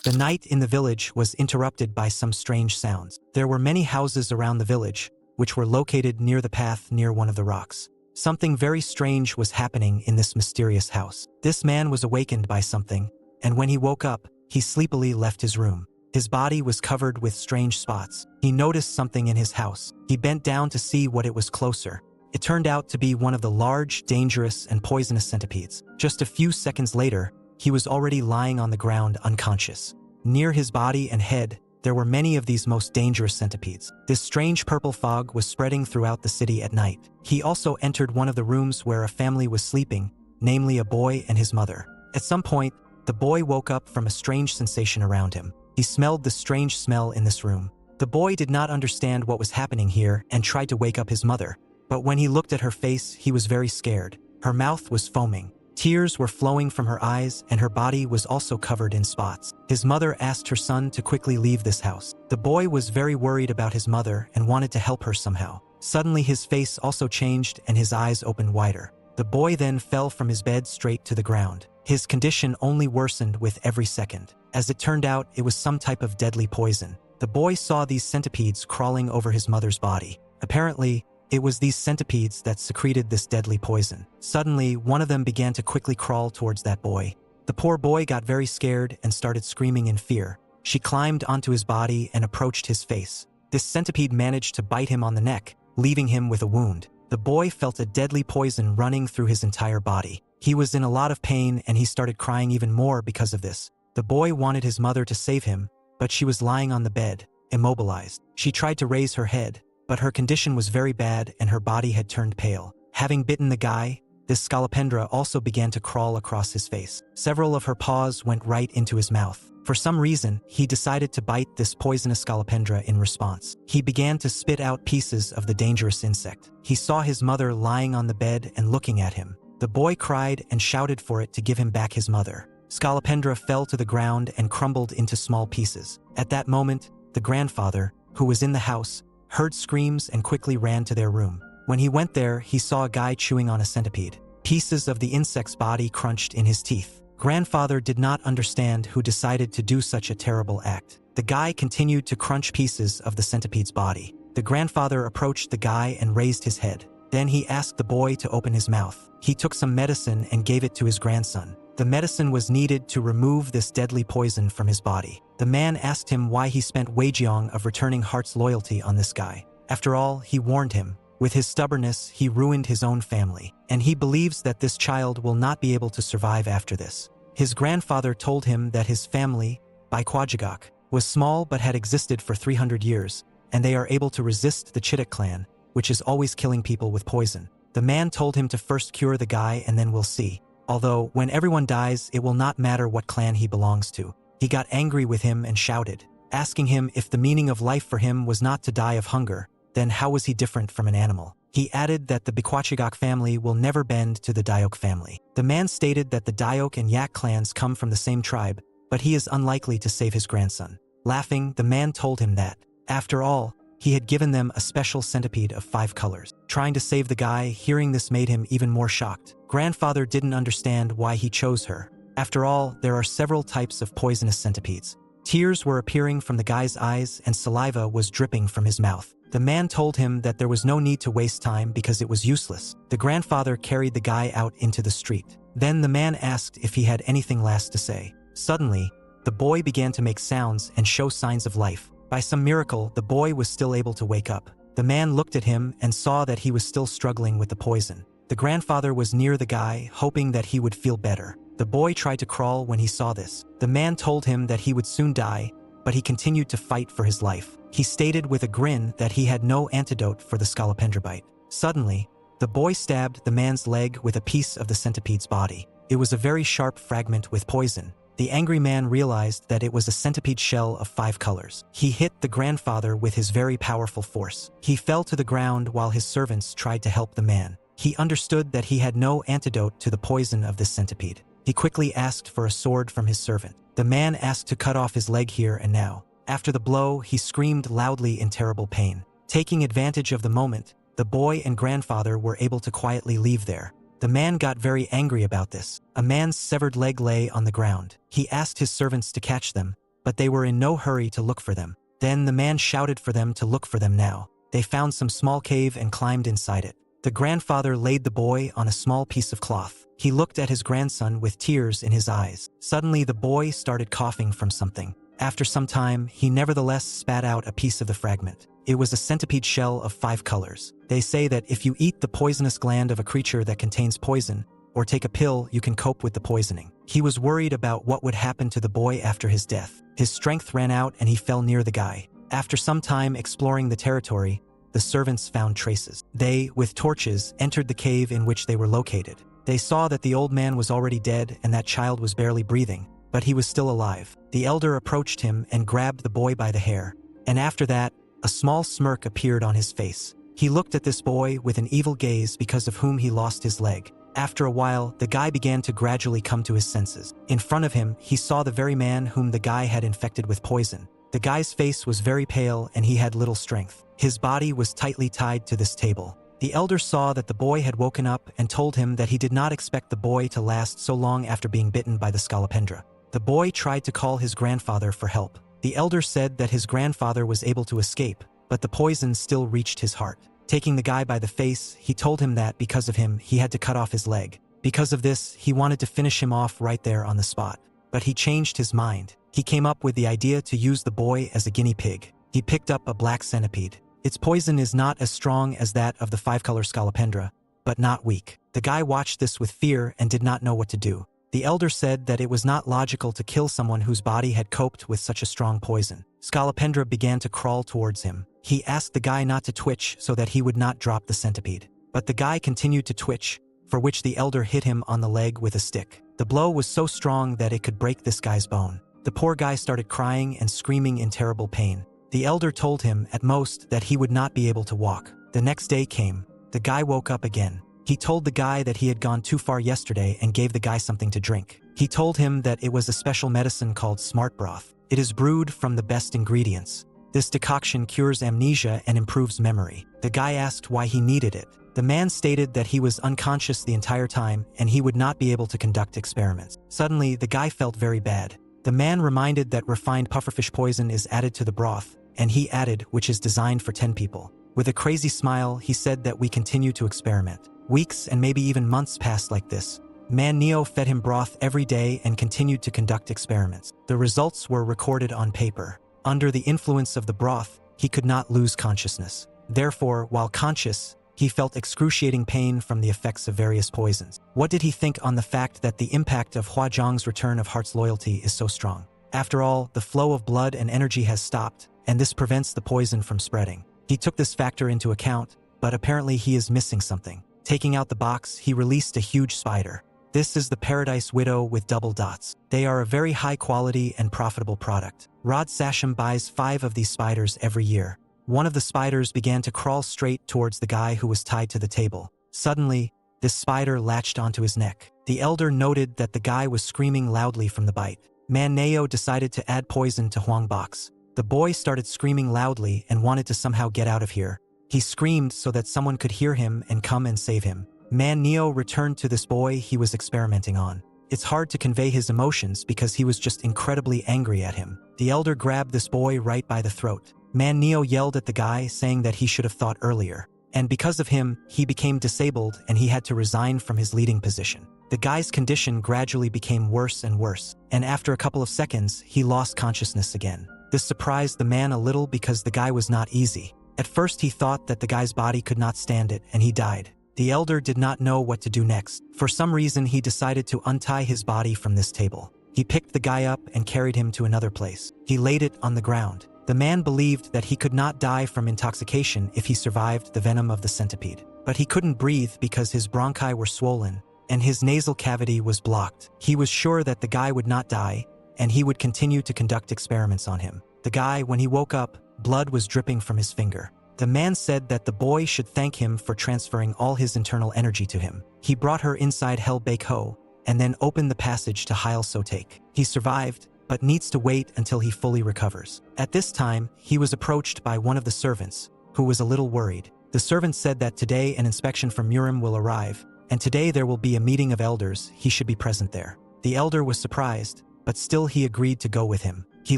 The night in the village was interrupted by some strange sounds. There were many houses around the village, which were located near the path near one of the rocks. Something very strange was happening in this mysterious house. This man was awakened by something, and when he woke up, he sleepily left his room. His body was covered with strange spots. He noticed something in his house. He bent down to see what it was closer. It turned out to be one of the large, dangerous, and poisonous centipedes. Just a few seconds later, he was already lying on the ground unconscious. Near his body and head, there were many of these most dangerous centipedes. This strange purple fog was spreading throughout the city at night. He also entered one of the rooms where a family was sleeping, namely a boy and his mother. At some point, the boy woke up from a strange sensation around him. He smelled the strange smell in this room. The boy did not understand what was happening here and tried to wake up his mother. But when he looked at her face, he was very scared. Her mouth was foaming. Tears were flowing from her eyes, and her body was also covered in spots. His mother asked her son to quickly leave this house. The boy was very worried about his mother and wanted to help her somehow. Suddenly his face also changed and his eyes opened wider. The boy then fell from his bed straight to the ground. His condition only worsened with every second. As it turned out, it was some type of deadly poison. The boy saw these centipedes crawling over his mother's body. Apparently, it was these centipedes that secreted this deadly poison. Suddenly, one of them began to quickly crawl towards that boy. The poor boy got very scared and started screaming in fear. She climbed onto his body and approached his face. This centipede managed to bite him on the neck, leaving him with a wound. The boy felt a deadly poison running through his entire body. He was in a lot of pain and he started crying even more because of this. The boy wanted his mother to save him, but she was lying on the bed, immobilized. She tried to raise her head, but her condition was very bad and her body had turned pale. Having bitten the guy, this scolopendra also began to crawl across his face. Several of her paws went right into his mouth. For some reason, he decided to bite this poisonous scolopendra in response. He began to spit out pieces of the dangerous insect. He saw his mother lying on the bed and looking at him. The boy cried and shouted for it to give him back his mother. Scolopendra fell to the ground and crumbled into small pieces. At that moment, the grandfather, who was in the house, heard screams and quickly ran to their room. When he went there, he saw a guy chewing on a centipede. Pieces of the insect's body crunched in his teeth. Grandfather did not understand who decided to do such a terrible act. The guy continued to crunch pieces of the centipede's body. The grandfather approached the guy and raised his head. Then he asked the boy to open his mouth. He took some medicine and gave it to his grandson. The medicine was needed to remove this deadly poison from his body. The man asked him why he spent Weijiang of returning Heart's loyalty on this guy. After all, he warned him. With his stubbornness, he ruined his own family, and he believes that this child will not be able to survive after this. His grandfather told him that his family, Baikwajigak, was small but had existed for 300 years, and they are able to resist the Chittik clan, which is always killing people with poison. The man told him to first cure the guy and then we'll see. Although, when everyone dies, it will not matter what clan he belongs to. He got angry with him and shouted, asking him if the meaning of life for him was not to die of hunger, then how was he different from an animal? He added that the Bikwachigak family will never bend to the Diok family. The man stated that the Diok and Yak clans come from the same tribe, but he is unlikely to save his grandson. Laughing, the man told him that, after all, he had given them a special centipede of 5 colors. Trying to save the guy, hearing this made him even more shocked. Grandfather didn't understand why he chose her. After all, there are several types of poisonous centipedes. Tears were appearing from the guy's eyes and saliva was dripping from his mouth. The man told him that there was no need to waste time because it was useless. The grandfather carried the guy out into the street. Then the man asked if he had anything last to say. Suddenly, the boy began to make sounds and show signs of life. By some miracle, the boy was still able to wake up. The man looked at him and saw that he was still struggling with the poison. The grandfather was near the guy, hoping that he would feel better. The boy tried to crawl when he saw this. The man told him that he would soon die, but he continued to fight for his life. He stated with a grin that he had no antidote for the scolopendra bite. Suddenly, the boy stabbed the man's leg with a piece of the centipede's body. It was a very sharp fragment with poison. The angry man realized that it was a centipede shell of 5 colors. He hit the grandfather with his very powerful force. He fell to the ground while his servants tried to help the man. He understood that he had no antidote to the poison of this centipede. He quickly asked for a sword from his servant. The man asked to cut off his leg here and now. After the blow, he screamed loudly in terrible pain. Taking advantage of the moment, the boy and grandfather were able to quietly leave there. The man got very angry about this. A man's severed leg lay on the ground. He asked his servants to catch them, but they were in no hurry to look for them. Then the man shouted for them to look for them now. They found some small cave and climbed inside it. The grandfather laid the boy on a small piece of cloth. He looked at his grandson with tears in his eyes. Suddenly the boy started coughing from something. After some time, he nevertheless spat out a piece of the fragment. It was a centipede shell of 5 colors. They say that if you eat the poisonous gland of a creature that contains poison, or take a pill, you can cope with the poisoning. He was worried about what would happen to the boy after his death. His strength ran out and he fell near the guy. After some time exploring the territory, the servants found traces. They, with torches, entered the cave in which they were located. They saw that the old man was already dead and that child was barely breathing, but he was still alive. The elder approached him and grabbed the boy by the hair. And after that, a small smirk appeared on his face. He looked at this boy with an evil gaze because of whom he lost his leg. After a while, the guy began to gradually come to his senses. In front of him, he saw the very man whom the guy had infected with poison. The guy's face was very pale and he had little strength. His body was tightly tied to this table. The elder saw that the boy had woken up and told him that he did not expect the boy to last so long after being bitten by the scolopendra. The boy tried to call his grandfather for help. The elder said that his grandfather was able to escape, but the poison still reached his heart. Taking the guy by the face, he told him that because of him, he had to cut off his leg. Because of this, he wanted to finish him off right there on the spot. But he changed his mind. He came up with the idea to use the boy as a guinea pig. He picked up a black centipede. Its poison is not as strong as that of the 5-color scolopendra, but not weak. The guy watched this with fear and did not know what to do. The elder said that it was not logical to kill someone whose body had coped with such a strong poison. Scolopendra began to crawl towards him. He asked the guy not to twitch so that he would not drop the centipede. But the guy continued to twitch, for which the elder hit him on the leg with a stick. The blow was so strong that it could break this guy's bone. The poor guy started crying and screaming in terrible pain. The elder told him, at most, that he would not be able to walk. The next day came. The guy woke up again. He told the guy that he had gone too far yesterday and gave the guy something to drink. He told him that it was a special medicine called smart broth. It is brewed from the best ingredients. This decoction cures amnesia and improves memory. The guy asked why he needed it. The man stated that he was unconscious the entire time and he would not be able to conduct experiments. Suddenly, the guy felt very bad. The man reminded that refined pufferfish poison is added to the broth, and he added, which is designed for 10 people. With a crazy smile, he said that we continue to experiment. Weeks and maybe even months passed like this. Man Neo fed him broth every day and continued to conduct experiments. The results were recorded on paper. Under the influence of the broth, he could not lose consciousness. Therefore, while conscious, he felt excruciating pain from the effects of various poisons. What did he think on the fact that the impact of Hua Zhang's return of heart's loyalty is so strong? After all, the flow of blood and energy has stopped, and this prevents the poison from spreading. He took this factor into account, but apparently he is missing something. Taking out the box, he released a huge spider. This is the Paradise Widow with double dots. They are a very high quality and profitable product. Rod Sasham buys 5 of these spiders every year. One of the spiders began to crawl straight towards the guy who was tied to the table. Suddenly, this spider latched onto his neck. The elder noted that the guy was screaming loudly from the bite. Man Neo decided to add poison to Huang Box. The boy started screaming loudly and wanted to somehow get out of here. He screamed so that someone could hear him and come and save him. Man Neo returned to this boy he was experimenting on. It's hard to convey his emotions because he was just incredibly angry at him. The elder grabbed this boy right by the throat. Man Neo yelled at the guy, saying that he should have thought earlier. And because of him, he became disabled and he had to resign from his leading position. The guy's condition gradually became worse and worse, and after a couple of seconds, he lost consciousness again. This surprised the man a little because the guy was not easy. At first he thought that the guy's body could not stand it and he died. The elder did not know what to do next. For some reason he decided to untie his body from this table. He picked the guy up and carried him to another place. He laid it on the ground. The man believed that he could not die from intoxication if he survived the venom of the centipede. But he couldn't breathe because his bronchi were swollen and his nasal cavity was blocked. He was sure that the guy would not die and he would continue to conduct experiments on him. The guy, when he woke up, blood was dripping from his finger. The man said that the boy should thank him for transferring all his internal energy to him. He brought her inside Hell Bake Ho and then opened the passage to Heil Sotek. He survived, but needs to wait until he fully recovers. At this time, he was approached by one of the servants, who was a little worried. The servant said that today an inspection from Murim will arrive, and today there will be a meeting of elders, he should be present there. The elder was surprised, but still he agreed to go with him. He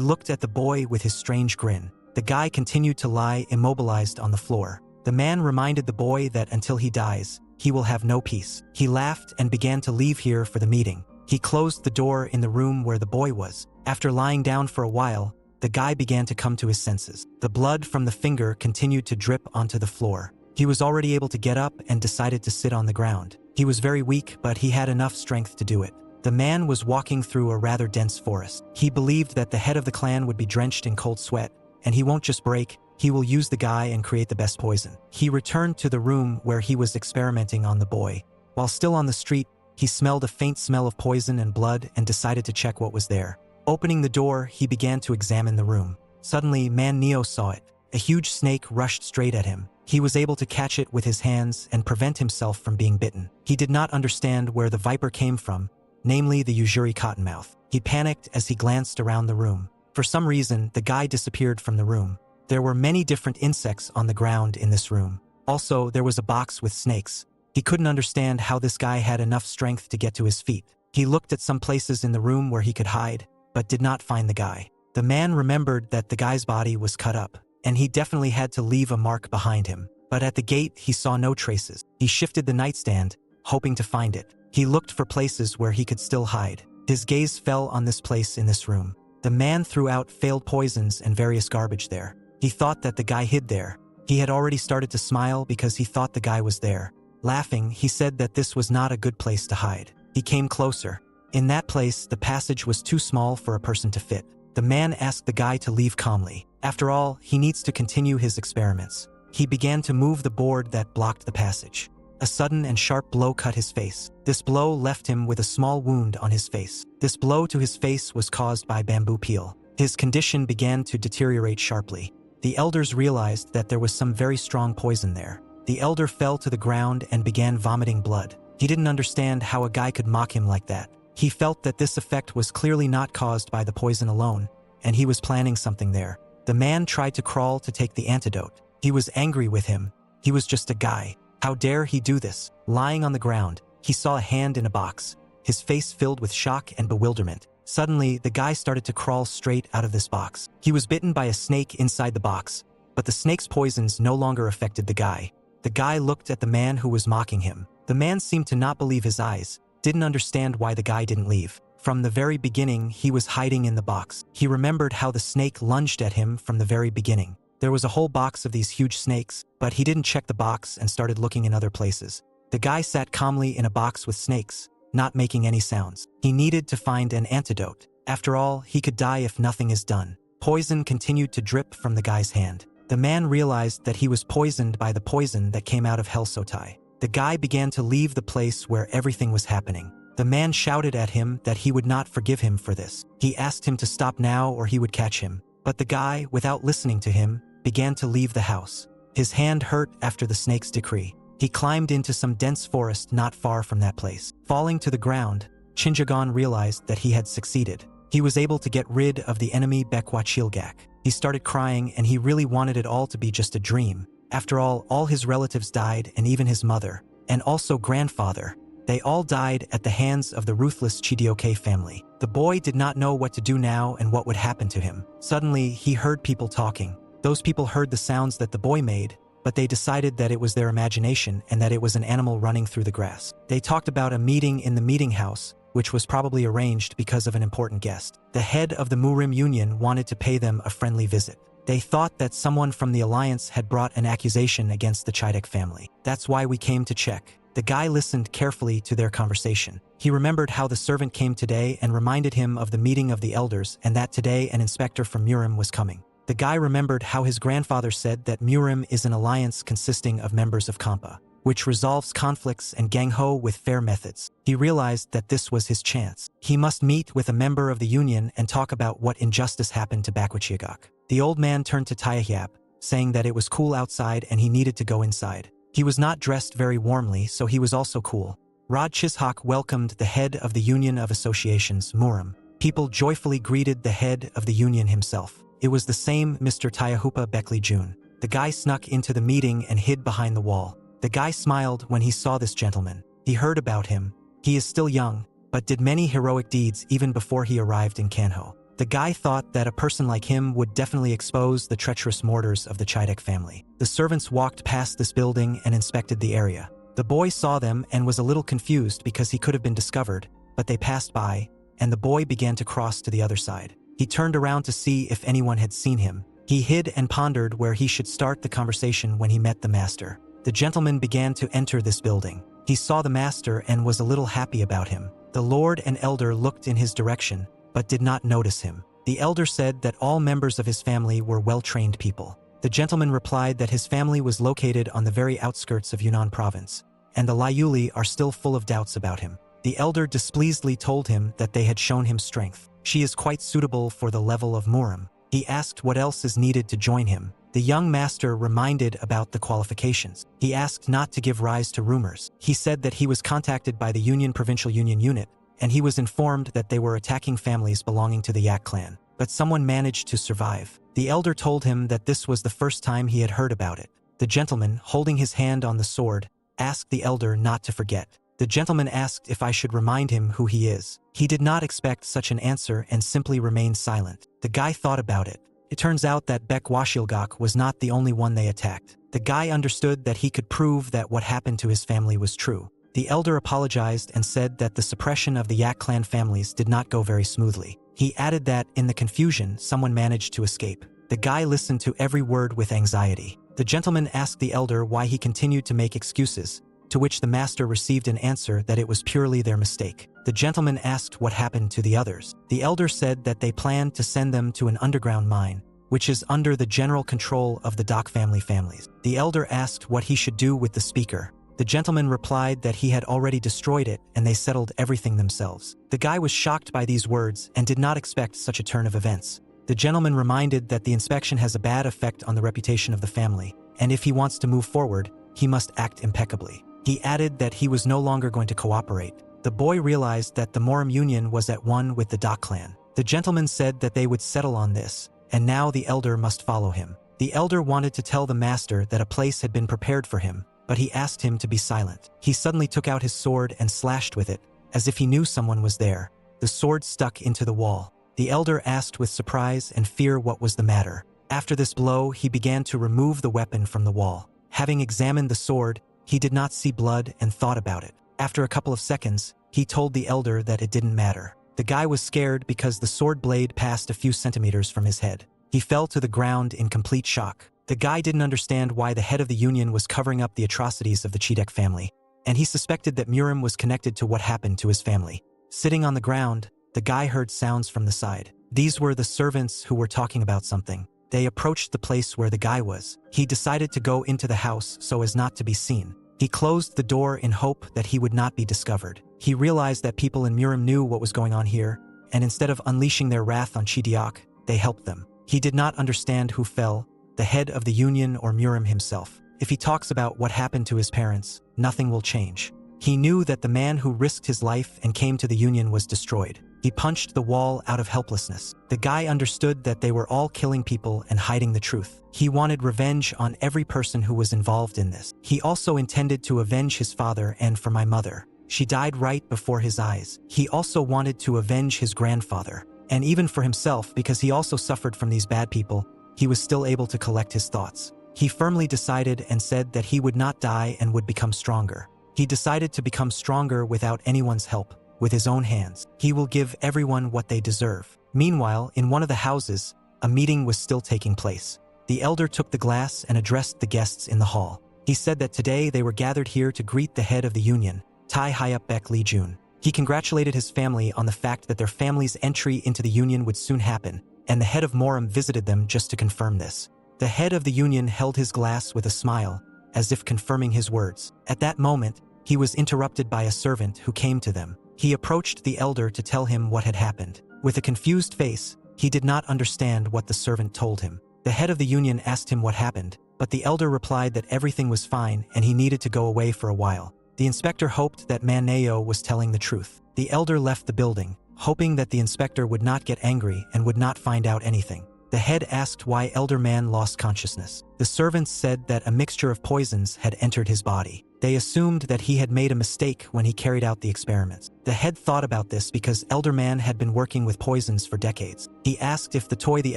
looked at the boy with his strange grin. The guy continued to lie immobilized on the floor. The man reminded the boy that until he dies, he will have no peace. He laughed and began to leave here for the meeting. He closed the door in the room where the boy was. After lying down for a while, the guy began to come to his senses. The blood from the finger continued to drip onto the floor. He was already able to get up and decided to sit on the ground. He was very weak, but he had enough strength to do it. The man was walking through a rather dense forest. He believed that the head of the clan would be drenched in cold sweat, and he won't just break, he will use the guy and create the best poison. He returned to the room where he was experimenting on the boy. While still on the street, he smelled a faint smell of poison and blood and decided to check what was there. Opening the door, he began to examine the room. Suddenly, Man Neo saw it. A huge snake rushed straight at him. He was able to catch it with his hands and prevent himself from being bitten. He did not understand where the viper came from, namely the Yujiri cottonmouth. He panicked as he glanced around the room. For some reason, the guy disappeared from the room. There were many different insects on the ground in this room. Also, there was a box with snakes. He couldn't understand how this guy had enough strength to get to his feet. He looked at some places in the room where he could hide, but did not find the guy. The man remembered that the guy's body was cut up, and he definitely had to leave a mark behind him. But at the gate, he saw no traces. He shifted the nightstand, hoping to find it. He looked for places where he could still hide. His gaze fell on this place in this room. The man threw out failed poisons and various garbage there. He thought that the guy hid there. He had already started to smile because he thought the guy was there. Laughing, he said that this was not a good place to hide. He came closer. In that place, the passage was too small for a person to fit. The man asked the guy to leave calmly. After all, he needs to continue his experiments. He began to move the board that blocked the passage. A sudden and sharp blow cut his face. This blow left him with a small wound on his face. This blow to his face was caused by bamboo peel. His condition began to deteriorate sharply. The elders realized that there was some very strong poison there. The elder fell to the ground and began vomiting blood. He didn't understand how a guy could mock him like that. He felt that this effect was clearly not caused by the poison alone, and he was planning something there. The man tried to crawl to take the antidote. He was angry with him. He was just a guy. How dare he do this? Lying on the ground, he saw a hand in a box, his face filled with shock and bewilderment. Suddenly, the guy started to crawl straight out of this box. He was bitten by a snake inside the box, but the snake's poisons no longer affected the guy. The guy looked at the man who was mocking him. The man seemed to not believe his eyes, didn't understand why the guy didn't leave. From the very beginning, he was hiding in the box. He remembered how the snake lunged at him from the very beginning. There was a whole box of these huge snakes, but he didn't check the box and started looking in other places. The guy sat calmly in a box with snakes, not making any sounds. He needed to find an antidote. After all, he could die if nothing is done. Poison continued to drip from the guy's hand. The man realized that he was poisoned by the poison that came out of Hellsotai. The guy began to leave the place where everything was happening. The man shouted at him that he would not forgive him for this. He asked him to stop now or he would catch him. But the guy, without listening to him, began to leave the house. His hand hurt after the snake's decree. He climbed into some dense forest not far from that place. Falling to the ground, Shinjagon realized that he had succeeded. He was able to get rid of the enemy Bekwachilgak. He started crying and he really wanted it all to be just a dream. After all his relatives died and even his mother, and also grandfather. They all died at the hands of the ruthless Chidioke family. The boy did not know what to do now and what would happen to him. Suddenly, he heard people talking. Those people heard the sounds that the boy made, but they decided that it was their imagination and that it was an animal running through the grass. They talked about a meeting in the meeting house, which was probably arranged because of an important guest. The head of the Murim Union wanted to pay them a friendly visit. They thought that someone from the Alliance had brought an accusation against the Chidek family. That's why we came to check. The guy listened carefully to their conversation. He remembered how the servant came today and reminded him of the meeting of the elders and that today an inspector from Murim was coming. The guy remembered how his grandfather said that Murim is an alliance consisting of members of Kampa, which resolves conflicts and gangho with fair methods. He realized that this was his chance. He must meet with a member of the union and talk about what injustice happened to Bakwachiagak. The old man turned to Tayahyap, saying that it was cool outside and he needed to go inside. He was not dressed very warmly, so he was also cool. Rod Chishak welcomed the head of the Union of Associations, Murim. People joyfully greeted the head of the union himself. It was the same Mr. Tayahupa Beckley June. The guy snuck into the meeting and hid behind the wall. The guy smiled when he saw this gentleman. He heard about him. He is still young, but did many heroic deeds even before he arrived in Kanho. The guy thought that a person like him would definitely expose the treacherous mortars of the Chidek family. The servants walked past this building and inspected the area. The boy saw them and was a little confused because he could have been discovered, but they passed by, and the boy began to cross to the other side. He turned around to see if anyone had seen him. He hid and pondered where he should start the conversation when he met the master. The gentleman began to enter this building. He saw the master and was a little happy about him. The lord and elder looked in his direction, but did not notice him. The elder said that all members of his family were well-trained people. The gentleman replied that his family was located on the very outskirts of Yunnan province, and the Liuli are still full of doubts about him. The elder displeasedly told him that they had shown him strength. She is quite suitable for the level of Muram. He asked what else is needed to join him. The young master reminded about the qualifications. He asked not to give rise to rumors. He said that he was contacted by the Union Provincial Union Unit, and he was informed that they were attacking families belonging to the Yak clan. But someone managed to survive. The elder told him that this was the first time he had heard about it. The gentleman, holding his hand on the sword, asked the elder not to forget. The gentleman asked if I should remind him who he is. He did not expect such an answer and simply remained silent. The guy thought about it. It turns out that Bek Washilgok was not the only one they attacked. The guy understood that he could prove that what happened to his family was true. The elder apologized and said that the suppression of the Yak clan families did not go very smoothly. He added that, in the confusion, someone managed to escape. The guy listened to every word with anxiety. The gentleman asked the elder why he continued to make excuses, to which the master received an answer that it was purely their mistake. The gentleman asked what happened to the others. The elder said that they planned to send them to an underground mine, which is under the general control of the Doc family families. The elder asked what he should do with the speaker. The gentleman replied that he had already destroyed it and they settled everything themselves. The guy was shocked by these words and did not expect such a turn of events. The gentleman reminded that the inspection has a bad effect on the reputation of the family, and if he wants to move forward, he must act impeccably. He added that he was no longer going to cooperate. The boy realized that the Moram Union was at one with the Doc clan. The gentleman said that they would settle on this, and now the elder must follow him. The elder wanted to tell the master that a place had been prepared for him, but he asked him to be silent. He suddenly took out his sword and slashed with it, as if he knew someone was there. The sword stuck into the wall. The elder asked with surprise and fear what was the matter. After this blow, he began to remove the weapon from the wall. Having examined the sword, he did not see blood and thought about it. After a couple of seconds, he told the elder that it didn't matter. The guy was scared because the sword blade passed a few centimeters from his head. He fell to the ground in complete shock. The guy didn't understand why the head of the Union was covering up the atrocities of the Chidek family, and he suspected that Muram was connected to what happened to his family. Sitting on the ground, the guy heard sounds from the side. These were the servants who were talking about something. They approached the place where the guy was. He decided to go into the house so as not to be seen. He closed the door in hope that he would not be discovered. He realized that people in Muram knew what was going on here, and instead of unleashing their wrath on Chidiak, they helped them. He did not understand who fell, the head of the Union or Muram himself. If he talks about what happened to his parents, nothing will change. He knew that the man who risked his life and came to the Union was destroyed. He punched the wall out of helplessness. The guy understood that they were all killing people and hiding the truth. He wanted revenge on every person who was involved in this. He also intended to avenge his father and for my mother. She died right before his eyes. He also wanted to avenge his grandfather, and even for himself, because he also suffered from these bad people. He was still able to collect his thoughts. He firmly decided and said that he would not die and would become stronger. He decided to become stronger without anyone's help, with his own hands. He will give everyone what they deserve. Meanwhile, in one of the houses, a meeting was still taking place. The elder took the glass and addressed the guests in the hall. He said that today they were gathered here to greet the head of the Union, Tai Hyup Bek Lee Jun. He congratulated his family on the fact that their family's entry into the Union would soon happen, and the head of Moram visited them just to confirm this. The head of the Union held his glass with a smile, as if confirming his words. At that moment, he was interrupted by a servant who came to them. He approached the elder to tell him what had happened. With a confused face, he did not understand what the servant told him. The head of the Union asked him what happened, but the elder replied that everything was fine and he needed to go away for a while. The inspector hoped that Manhwa was telling the truth. The elder left the building, hoping that the inspector would not get angry and would not find out anything. The head asked why Elder Man lost consciousness. The servants said that a mixture of poisons had entered his body. They assumed that he had made a mistake when he carried out the experiments. The head thought about this because Elder Man had been working with poisons for decades. He asked if the toy the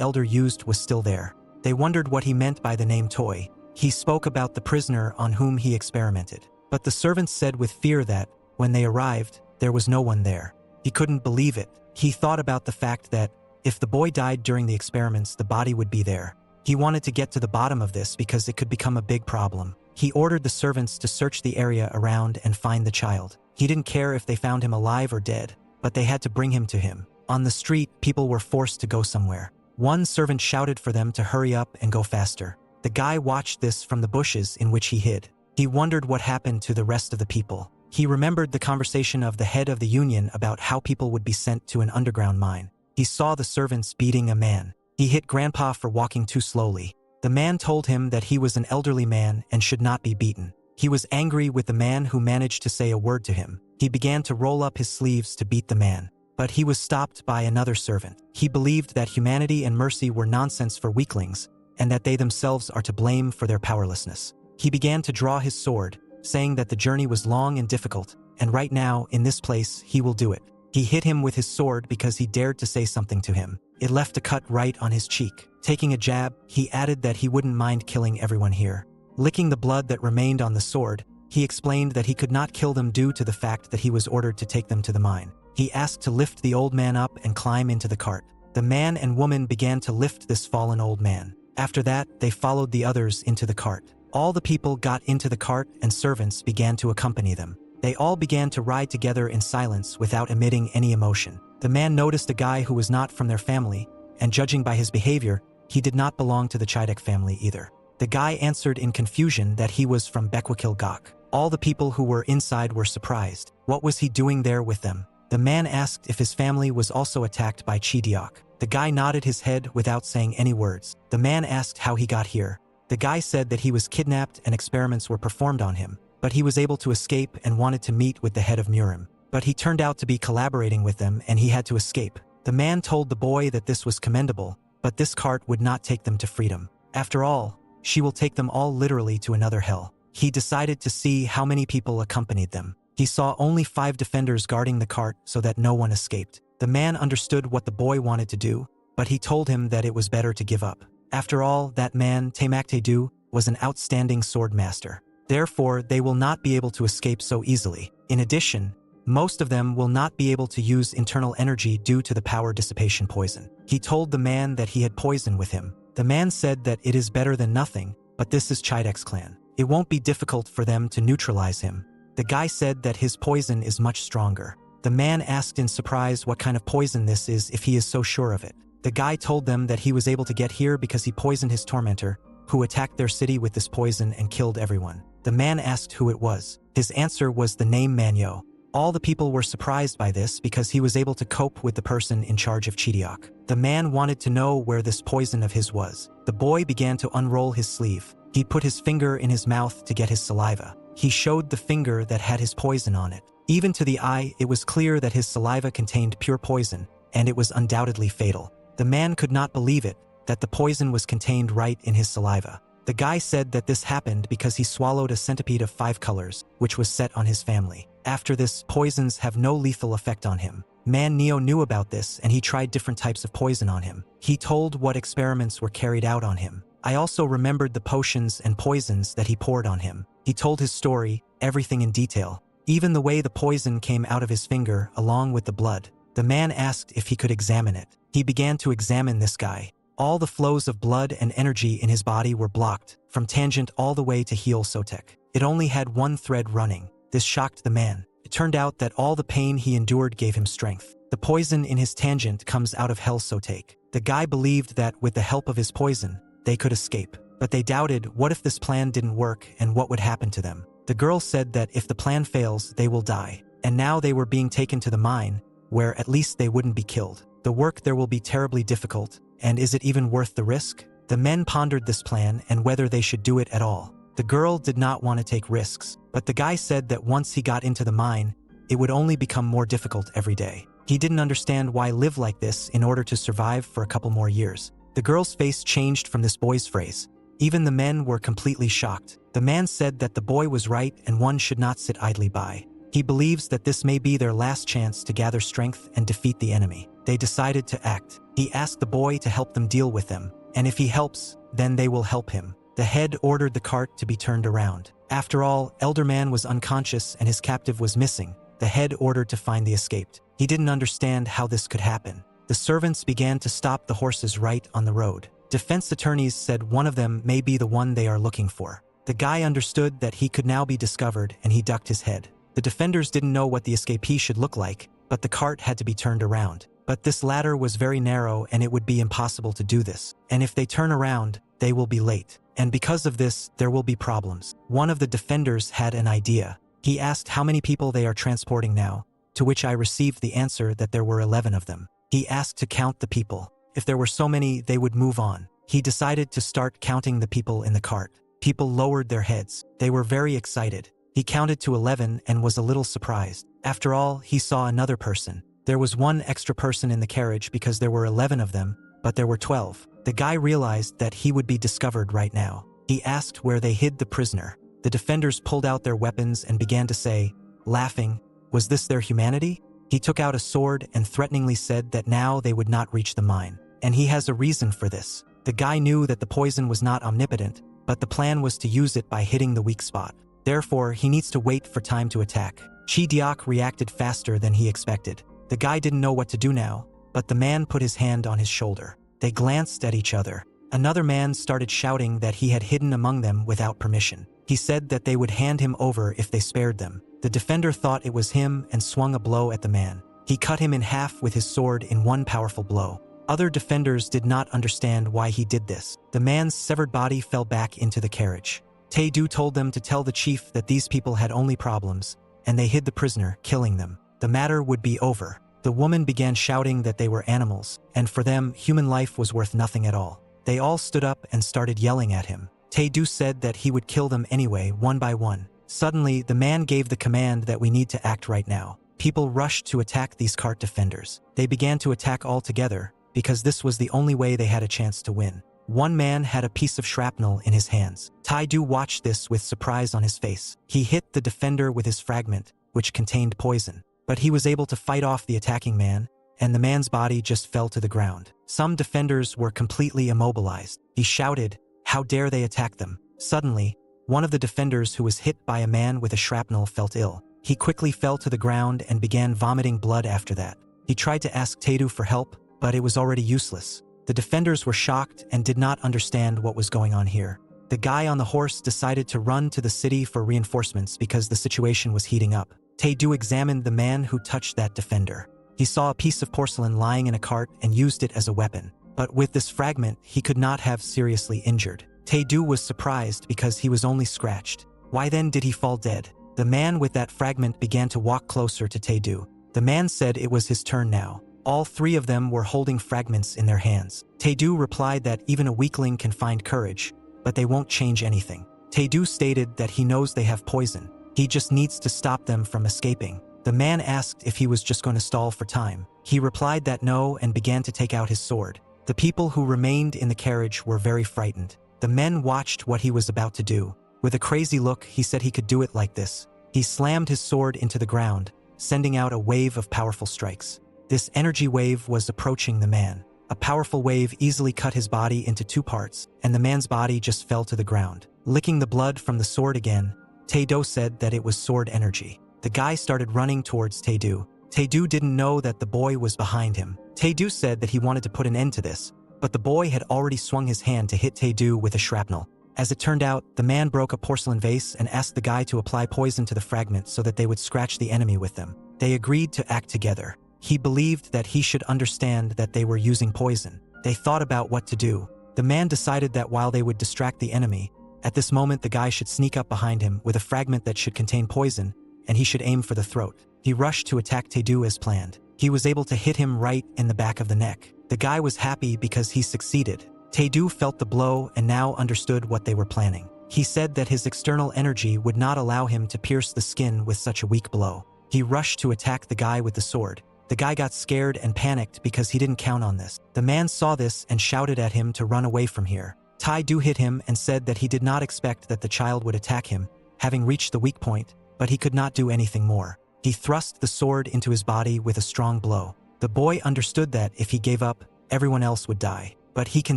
Elder used was still there. They wondered what he meant by the name toy. He spoke about the prisoner on whom he experimented. But the servants said with fear that, when they arrived, there was no one there. He couldn't believe it. He thought about the fact that, if the boy died during the experiments, the body would be there. He wanted to get to the bottom of this because it could become a big problem. He ordered the servants to search the area around and find the child. He didn't care if they found him alive or dead, but they had to bring him to him. On the street, people were forced to go somewhere. One servant shouted for them to hurry up and go faster. The guy watched this from the bushes in which he hid. He wondered what happened to the rest of the people. He remembered the conversation of the head of the union about how people would be sent to an underground mine. He saw the servants beating a man. He hit Grandpa for walking too slowly. The man told him that he was an elderly man and should not be beaten. He was angry with the man who managed to say a word to him. He began to roll up his sleeves to beat the man. But he was stopped by another servant. He believed that humanity and mercy were nonsense for weaklings, and that they themselves are to blame for their powerlessness. He began to draw his sword, saying that the journey was long and difficult, and right now, in this place, he will do it. He hit him with his sword because he dared to say something to him. It left a cut right on his cheek. Taking a jab, he added that he wouldn't mind killing everyone here. Licking the blood that remained on the sword, he explained that he could not kill them due to the fact that he was ordered to take them to the mine. He asked to lift the old man up and climb into the cart. The man and woman began to lift this fallen old man. After that, they followed the others into the cart. All the people got into the cart and servants began to accompany them. They all began to ride together in silence without emitting any emotion. The man noticed a guy who was not from their family, and judging by his behavior, he did not belong to the Chidek family either. The guy answered in confusion that he was from Bekwakil Gok. All the people who were inside were surprised. What was he doing there with them? The man asked if his family was also attacked by Chidiok. The guy nodded his head without saying any words. The man asked how he got here. The guy said that he was kidnapped and experiments were performed on him, but he was able to escape and wanted to meet with the head of Murim. But he turned out to be collaborating with them and he had to escape. The man told the boy that this was commendable, but this cart would not take them to freedom. After all, she will take them all literally to another hell. He decided to see how many people accompanied them. He saw only 5 defenders guarding the cart so that no one escaped. The man understood what the boy wanted to do, but he told him that it was better to give up. After all, that man, Tamaktedu, was an outstanding swordmaster. Therefore, they will not be able to escape so easily. In addition, most of them will not be able to use internal energy due to the power dissipation poison. He told the man that he had poison with him. The man said that it is better than nothing, but this is Chidek's clan. It won't be difficult for them to neutralize him. The guy said that his poison is much stronger. The man asked in surprise what kind of poison this is if he is so sure of it. The guy told them that he was able to get here because he poisoned his tormentor, who attacked their city with this poison and killed everyone. The man asked who it was. His answer was the name Manyo. All the people were surprised by this because he was able to cope with the person in charge of Chidiok. The man wanted to know where this poison of his was. The boy began to unroll his sleeve. He put his finger in his mouth to get his saliva. He showed the finger that had his poison on it. Even to the eye, it was clear that his saliva contained pure poison, and it was undoubtedly fatal. The man could not believe it, that the poison was contained right in his saliva. The guy said that this happened because he swallowed a centipede of 5 colors, which was set on his family. After this, poisons have no lethal effect on him. Man Neo knew about this and he tried different types of poison on him. He told what experiments were carried out on him. I also remembered the potions and poisons that he poured on him. He told his story, everything in detail. Even the way the poison came out of his finger along with the blood. The man asked if he could examine it. He began to examine this guy. All the flows of blood and energy in his body were blocked, from tangent all the way to heel Sotek. It only had one thread running. This shocked the man. It turned out that all the pain he endured gave him strength. The poison in his tangent comes out of Hell Sotek. The guy believed that with the help of his poison, they could escape. But they doubted what if this plan didn't work and what would happen to them. The girl said that if the plan fails, they will die. And now they were being taken to the mine, where at least they wouldn't be killed. The work there will be terribly difficult, and is it even worth the risk? The men pondered this plan and whether they should do it at all. The girl did not want to take risks, but the guy said that once he got into the mine, it would only become more difficult every day. He didn't understand why live like this in order to survive for a couple more years. The girl's face changed from this boy's phrase. Even the men were completely shocked. The man said that the boy was right and one should not sit idly by. He believes that this may be their last chance to gather strength and defeat the enemy. They decided to act. He asked the boy to help them deal with them, and if he helps, then they will help him. The head ordered the cart to be turned around. After all, Elder Man was unconscious and his captive was missing. The head ordered to find the escaped. He didn't understand how this could happen. The servants began to stop the horses right on the road. Defense attorneys said one of them may be the one they are looking for. The guy understood that he could now be discovered and he ducked his head. The defenders didn't know what the escapee should look like, but the cart had to be turned around. But this ladder was very narrow and it would be impossible to do this. And if they turn around, they will be late. And because of this, there will be problems. One of the defenders had an idea. He asked how many people they are transporting now, to which I received the answer that there were 11 of them. He asked to count the people. If there were so many, they would move on. He decided to start counting the people in the cart. People lowered their heads. They were very excited. He counted to 11 and was a little surprised. After all, he saw another person. There was one extra person in the carriage because there were 11 of them, but there were 12. The guy realized that he would be discovered right now. He asked where they hid the prisoner. The defenders pulled out their weapons and began to say, laughing, was this their humanity? He took out a sword and threateningly said that now they would not reach the mine. And he has a reason for this. The guy knew that the poison was not omnipotent, but the plan was to use it by hitting the weak spot. Therefore, he needs to wait for time to attack. Chi Diok reacted faster than he expected. The guy didn't know what to do now, but the man put his hand on his shoulder. They glanced at each other. Another man started shouting that he had hidden among them without permission. He said that they would hand him over if they spared them. The defender thought it was him and swung a blow at the man. He cut him in half with his sword in one powerful blow. Other defenders did not understand why he did this. The man's severed body fell back into the carriage. Tae-do told them to tell the chief that these people had only problems, and they hid the prisoner, killing them. The matter would be over. The woman began shouting that they were animals, and for them, human life was worth nothing at all. They all stood up and started yelling at him. Tae-do said that he would kill them anyway, one by one. Suddenly, the man gave the command that we need to act right now. People rushed to attack these cart defenders. They began to attack all together, because this was the only way they had a chance to win. One man had a piece of shrapnel in his hands. Tae-do watched this with surprise on his face. He hit the defender with his fragment, which contained poison. But he was able to fight off the attacking man, and the man's body just fell to the ground. Some defenders were completely immobilized. He shouted, "How dare they attack them?" Suddenly, one of the defenders who was hit by a man with a shrapnel felt ill. He quickly fell to the ground and began vomiting blood after that. He tried to ask Tae-do for help, but it was already useless. The defenders were shocked and did not understand what was going on here. The guy on the horse decided to run to the city for reinforcements because the situation was heating up. Tae-do examined the man who touched that defender. He saw a piece of porcelain lying in a cart and used it as a weapon. But with this fragment, he could not have seriously injured. Tae-do was surprised because he was only scratched. Why then did he fall dead? The man with that fragment began to walk closer to Tae-do. The man said it was his turn now. All three of them were holding fragments in their hands. Tae-do replied that even a weakling can find courage, but they won't change anything. Tae-do stated that he knows they have poison. He just needs to stop them from escaping. The man asked if he was just going to stall for time. He replied that no and began to take out his sword. The people who remained in the carriage were very frightened. The men watched what he was about to do. With a crazy look, he said he could do it like this. He slammed his sword into the ground, sending out a wave of powerful strikes. This energy wave was approaching the man. A powerful wave easily cut his body into two parts, and the man's body just fell to the ground. Licking the blood from the sword again, Tae-do said that it was sword energy. The guy started running towards Tae-do. Tae-do didn't know that the boy was behind him. Tae-do said that he wanted to put an end to this, but the boy had already swung his hand to hit Tae-do with a shrapnel. As it turned out, the man broke a porcelain vase and asked the guy to apply poison to the fragments so that they would scratch the enemy with them. They agreed to act together. He believed that he should understand that they were using poison. They thought about what to do. The man decided that while they would distract the enemy, at this moment the guy should sneak up behind him with a fragment that should contain poison, and he should aim for the throat. He rushed to attack Tae-do as planned. He was able to hit him right in the back of the neck. The guy was happy because he succeeded. Tae-do felt the blow and now understood what they were planning. He said that his external energy would not allow him to pierce the skin with such a weak blow. He rushed to attack the guy with the sword. The guy got scared and panicked because he didn't count on this. The man saw this and shouted at him to run away from here. Tai-do hit him and said that he did not expect that the child would attack him, having reached the weak point, but he could not do anything more. He thrust the sword into his body with a strong blow. The boy understood that if he gave up, everyone else would die. But he can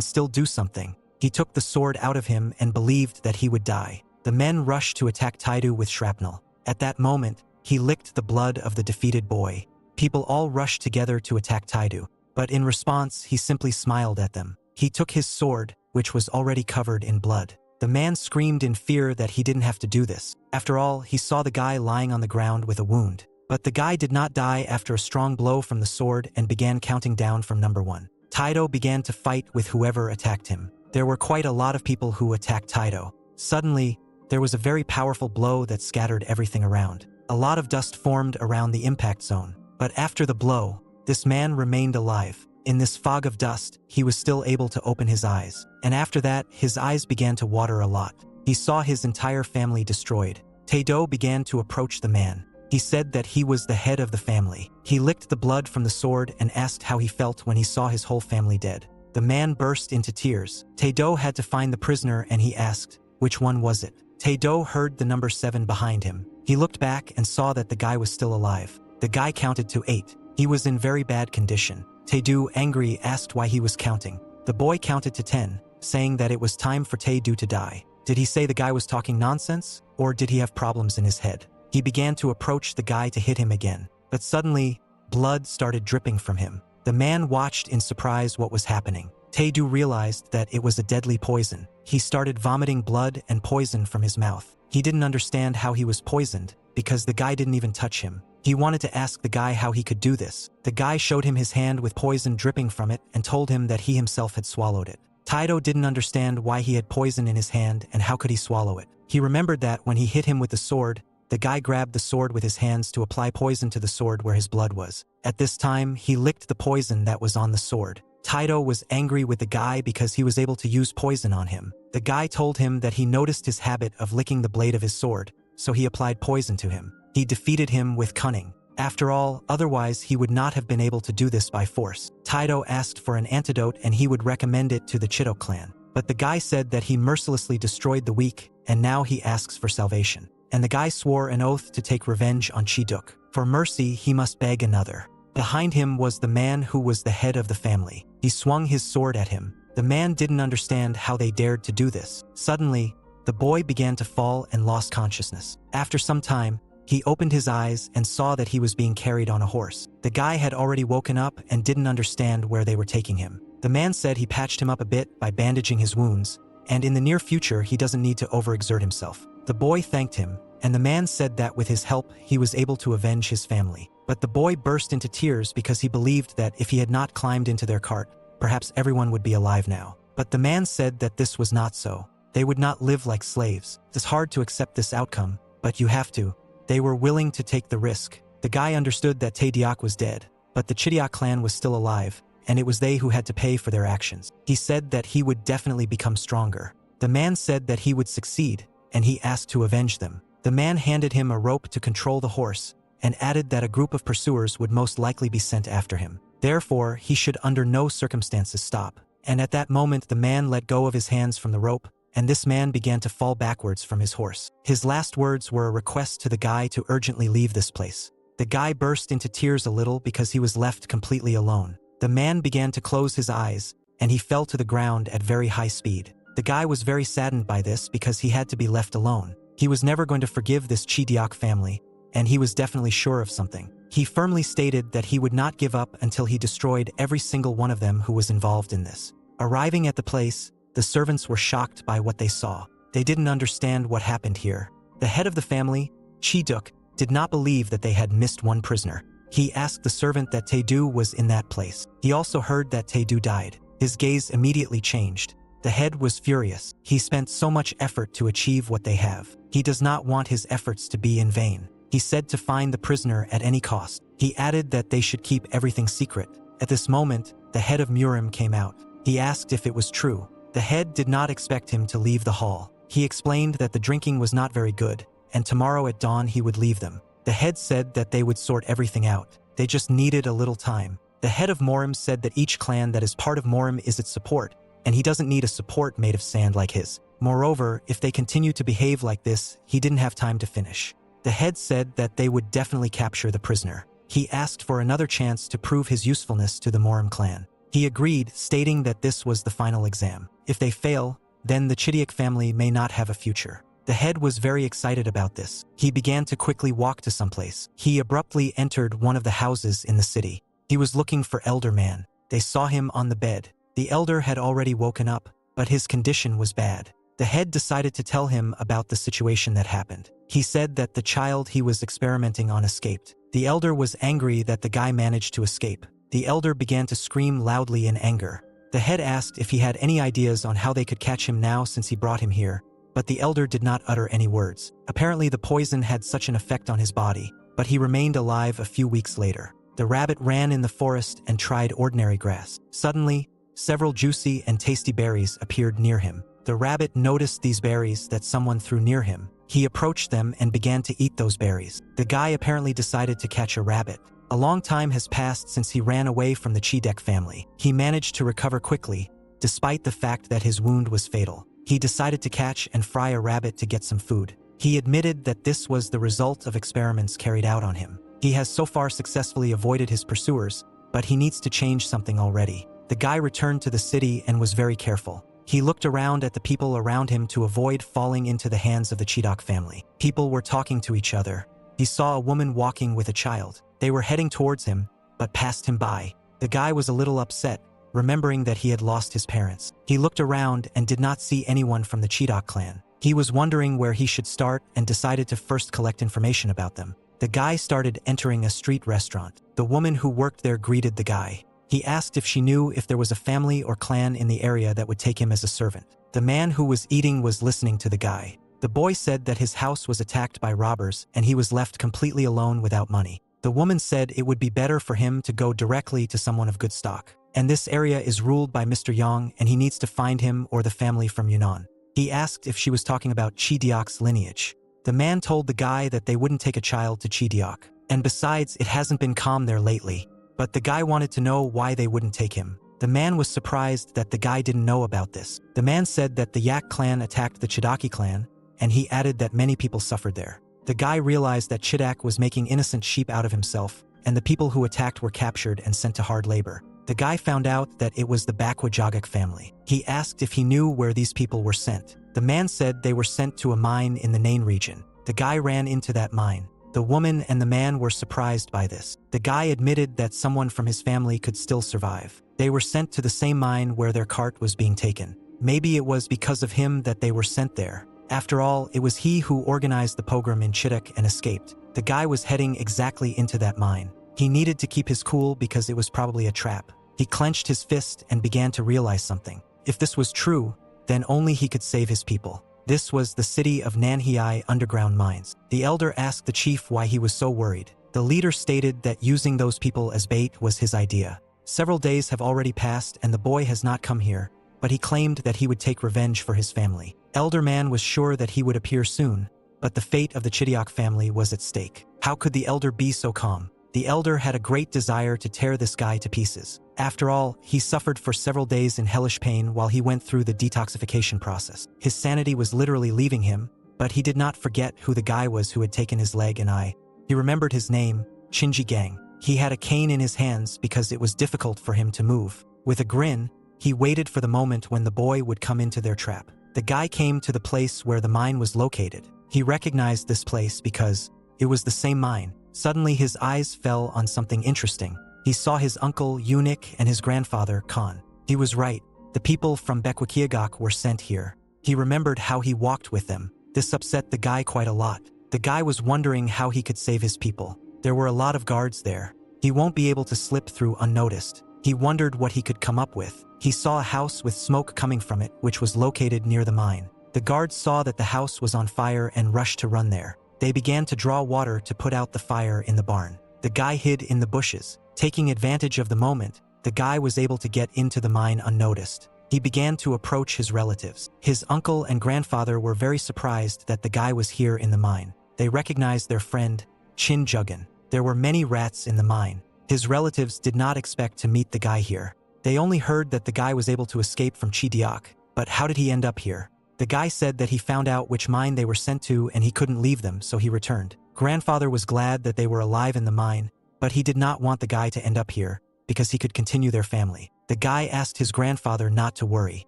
still do something. He took the sword out of him and believed that he would die. The men rushed to attack Tai-do with shrapnel. At that moment, he licked the blood of the defeated boy. People all rushed together to attack Tai-do, but in response, he simply smiled at them. He took his sword, which was already covered in blood. The man screamed in fear that he didn't have to do this. After all, he saw the guy lying on the ground with a wound. But the guy did not die after a strong blow from the sword and began counting down from number 1. Tai-do began to fight with whoever attacked him. There were quite a lot of people who attacked Tai-do. Suddenly, there was a very powerful blow that scattered everything around. A lot of dust formed around the impact zone. But after the blow, this man remained alive. In this fog of dust, he was still able to open his eyes. And after that, his eyes began to water a lot. He saw his entire family destroyed. Tai-do began to approach the man. He said that he was the head of the family. He licked the blood from the sword and asked how he felt when he saw his whole family dead. The man burst into tears. Tai-do had to find the prisoner and he asked, which one was it? Tai-do heard the number 7 behind him. He looked back and saw that the guy was still alive. The guy counted to 8. He was in very bad condition. Tai-do, angry, asked why he was counting. The boy counted to 10, saying that it was time for Tai-do to die. Did he say the guy was talking nonsense, or did he have problems in his head? He began to approach the guy to hit him again, but suddenly, blood started dripping from him. The man watched in surprise what was happening. Tai-do realized that it was a deadly poison. He started vomiting blood and poison from his mouth. He didn't understand how he was poisoned, because the guy didn't even touch him. He wanted to ask the guy how he could do this. The guy showed him his hand with poison dripping from it and told him that he himself had swallowed it. Tai-do didn't understand why he had poison in his hand and how could he swallow it. He remembered that when he hit him with the sword, the guy grabbed the sword with his hands to apply poison to the sword where his blood was. At this time, he licked the poison that was on the sword. Tai-do was angry with the guy because he was able to use poison on him. The guy told him that he noticed his habit of licking the blade of his sword, so he applied poison to him. He defeated him with cunning. After all, otherwise he would not have been able to do this by force. Tai-do asked for an antidote and he would recommend it to the Chido clan. But the guy said that he mercilessly destroyed the weak, and now he asks for salvation. And the guy swore an oath to take revenge on Chiduk. For mercy, he must beg another. Behind him was the man who was the head of the family. He swung his sword at him. The man didn't understand how they dared to do this. Suddenly, the boy began to fall and lost consciousness. After some time, he opened his eyes and saw that he was being carried on a horse. The guy had already woken up and didn't understand where they were taking him. The man said he patched him up a bit by bandaging his wounds, and in the near future he doesn't need to overexert himself. The boy thanked him, and the man said that with his help he was able to avenge his family. But the boy burst into tears because he believed that if he had not climbed into their cart, perhaps everyone would be alive now. But the man said that this was not so. They would not live like slaves. It's hard to accept this outcome, but you have to. They were willing to take the risk. The guy understood that Taediak was dead, but the Chidiak clan was still alive, and it was they who had to pay for their actions. He said that he would definitely become stronger. The man said that he would succeed, and he asked to avenge them. The man handed him a rope to control the horse, and added that a group of pursuers would most likely be sent after him. Therefore, he should under no circumstances stop. And at that moment the man let go of his hands from the rope, and this man began to fall backwards from his horse. His last words were a request to the guy to urgently leave this place. The guy burst into tears a little because he was left completely alone. The man began to close his eyes, and he fell to the ground at very high speed. The guy was very saddened by this because he had to be left alone. He was never going to forgive this Chidiak family, and he was definitely sure of something. He firmly stated that he would not give up until he destroyed every single one of them who was involved in this. Arriving at the place, the servants were shocked by what they saw. They didn't understand what happened here. The head of the family, Chiduk, did not believe that they had missed one prisoner. He asked the servant that Tai-do was in that place. He also heard that Tai-do died. His gaze immediately changed. The head was furious. He spent so much effort to achieve what they have. He does not want his efforts to be in vain. He said to find the prisoner at any cost. He added that they should keep everything secret. At this moment, the head of Murim came out. He asked if it was true. The head did not expect him to leave the hall. He explained that the drinking was not very good, and tomorrow at dawn he would leave them. The head said that they would sort everything out. They just needed a little time. The head of Morim said that each clan that is part of Morim is its support, and he doesn't need a support made of sand like his. Moreover, if they continue to behave like this, he didn't have time to finish. The head said that they would definitely capture the prisoner. He asked for another chance to prove his usefulness to the Morim clan. He agreed, stating that this was the final exam. If they fail, then the Chidiak family may not have a future. The head was very excited about this. He began to quickly walk to someplace. He abruptly entered one of the houses in the city. He was looking for Elder Man. They saw him on the bed. The elder had already woken up, but his condition was bad. The head decided to tell him about the situation that happened. He said that the child he was experimenting on escaped. The elder was angry that the guy managed to escape. The elder began to scream loudly in anger. The head asked if he had any ideas on how they could catch him now since he brought him here, but the elder did not utter any words. Apparently the poison had such an effect on his body, but he remained alive a few weeks later. The rabbit ran in the forest and tried ordinary grass. Suddenly, several juicy and tasty berries appeared near him. The rabbit noticed these berries that someone threw near him. He approached them and began to eat those berries. The guy apparently decided to catch a rabbit. A long time has passed since he ran away from the Chidiak family. He managed to recover quickly, despite the fact that his wound was fatal. He decided to catch and fry a rabbit to get some food. He admitted that this was the result of experiments carried out on him. He has so far successfully avoided his pursuers, but he needs to change something already. The guy returned to the city and was very careful. He looked around at the people around him to avoid falling into the hands of the Chidiak family. People were talking to each other. He saw a woman walking with a child. They were heading towards him, but passed him by. The guy was a little upset, remembering that he had lost his parents. He looked around and did not see anyone from the Chidiak clan. He was wondering where he should start and decided to first collect information about them. The guy started entering a street restaurant. The woman who worked there greeted the guy. He asked if she knew if there was a family or clan in the area that would take him as a servant. The man who was eating was listening to the guy. The boy said that his house was attacked by robbers and he was left completely alone without money. The woman said it would be better for him to go directly to someone of good stock. And this area is ruled by Mr. Yang and he needs to find him or the family from Yunnan. He asked if she was talking about Chidiak's lineage. The man told the guy that they wouldn't take a child to Chidiak. And besides, it hasn't been calm there lately. But the guy wanted to know why they wouldn't take him. The man was surprised that the guy didn't know about this. The man said that the Yak clan attacked the Chidaki clan, and he added that many people suffered there. The guy realized that Chidak was making innocent sheep out of himself, and the people who attacked were captured and sent to hard labor. The guy found out that it was the Bakwajagak family. He asked if he knew where these people were sent. The man said they were sent to a mine in the Nain region. The guy ran into that mine. The woman and the man were surprised by this. The guy admitted that someone from his family could still survive. They were sent to the same mine where their cart was being taken. Maybe it was because of him that they were sent there. After all, it was he who organized the pogrom in Chidak and escaped. The guy was heading exactly into that mine. He needed to keep his cool because it was probably a trap. He clenched his fist and began to realize something. If this was true, then only he could save his people. This was the city of Nanhiai underground mines. The elder asked the chief why he was so worried. The leader stated that using those people as bait was his idea. Several days have already passed and the boy has not come here, but he claimed that he would take revenge for his family. Elder Man was sure that he would appear soon, but the fate of the Chidiak family was at stake. How could the elder be so calm? The elder had a great desire to tear this guy to pieces. After all, he suffered for several days in hellish pain while he went through the detoxification process. His sanity was literally leaving him, but he did not forget who the guy was who had taken his leg and eye. He remembered his name, Shinji Gang. He had a cane in his hands because it was difficult for him to move. With a grin, he waited for the moment when the boy would come into their trap. The guy came to the place where the mine was located. He recognized this place because it was the same mine. Suddenly his eyes fell on something interesting. He saw his uncle, Eunuch, and his grandfather, Khan. He was right. The people from Bekwakiagak were sent here. He remembered how he walked with them. This upset the guy quite a lot. The guy was wondering how he could save his people. There were a lot of guards there. He won't be able to slip through unnoticed. He wondered what he could come up with. He saw a house with smoke coming from it, which was located near the mine. The guards saw that the house was on fire and rushed to run there. They began to draw water to put out the fire in the barn. The guy hid in the bushes. Taking advantage of the moment, the guy was able to get into the mine unnoticed. He began to approach his relatives. His uncle and grandfather were very surprised that the guy was here in the mine. They recognized their friend, Chin Jugan. There were many rats in the mine. His relatives did not expect to meet the guy here. They only heard that the guy was able to escape from Chi-Diok, but how did he end up here? The guy said that he found out which mine they were sent to and he couldn't leave them, so he returned. Grandfather was glad that they were alive in the mine, but he did not want the guy to end up here, because he could continue their family. The guy asked his grandfather not to worry.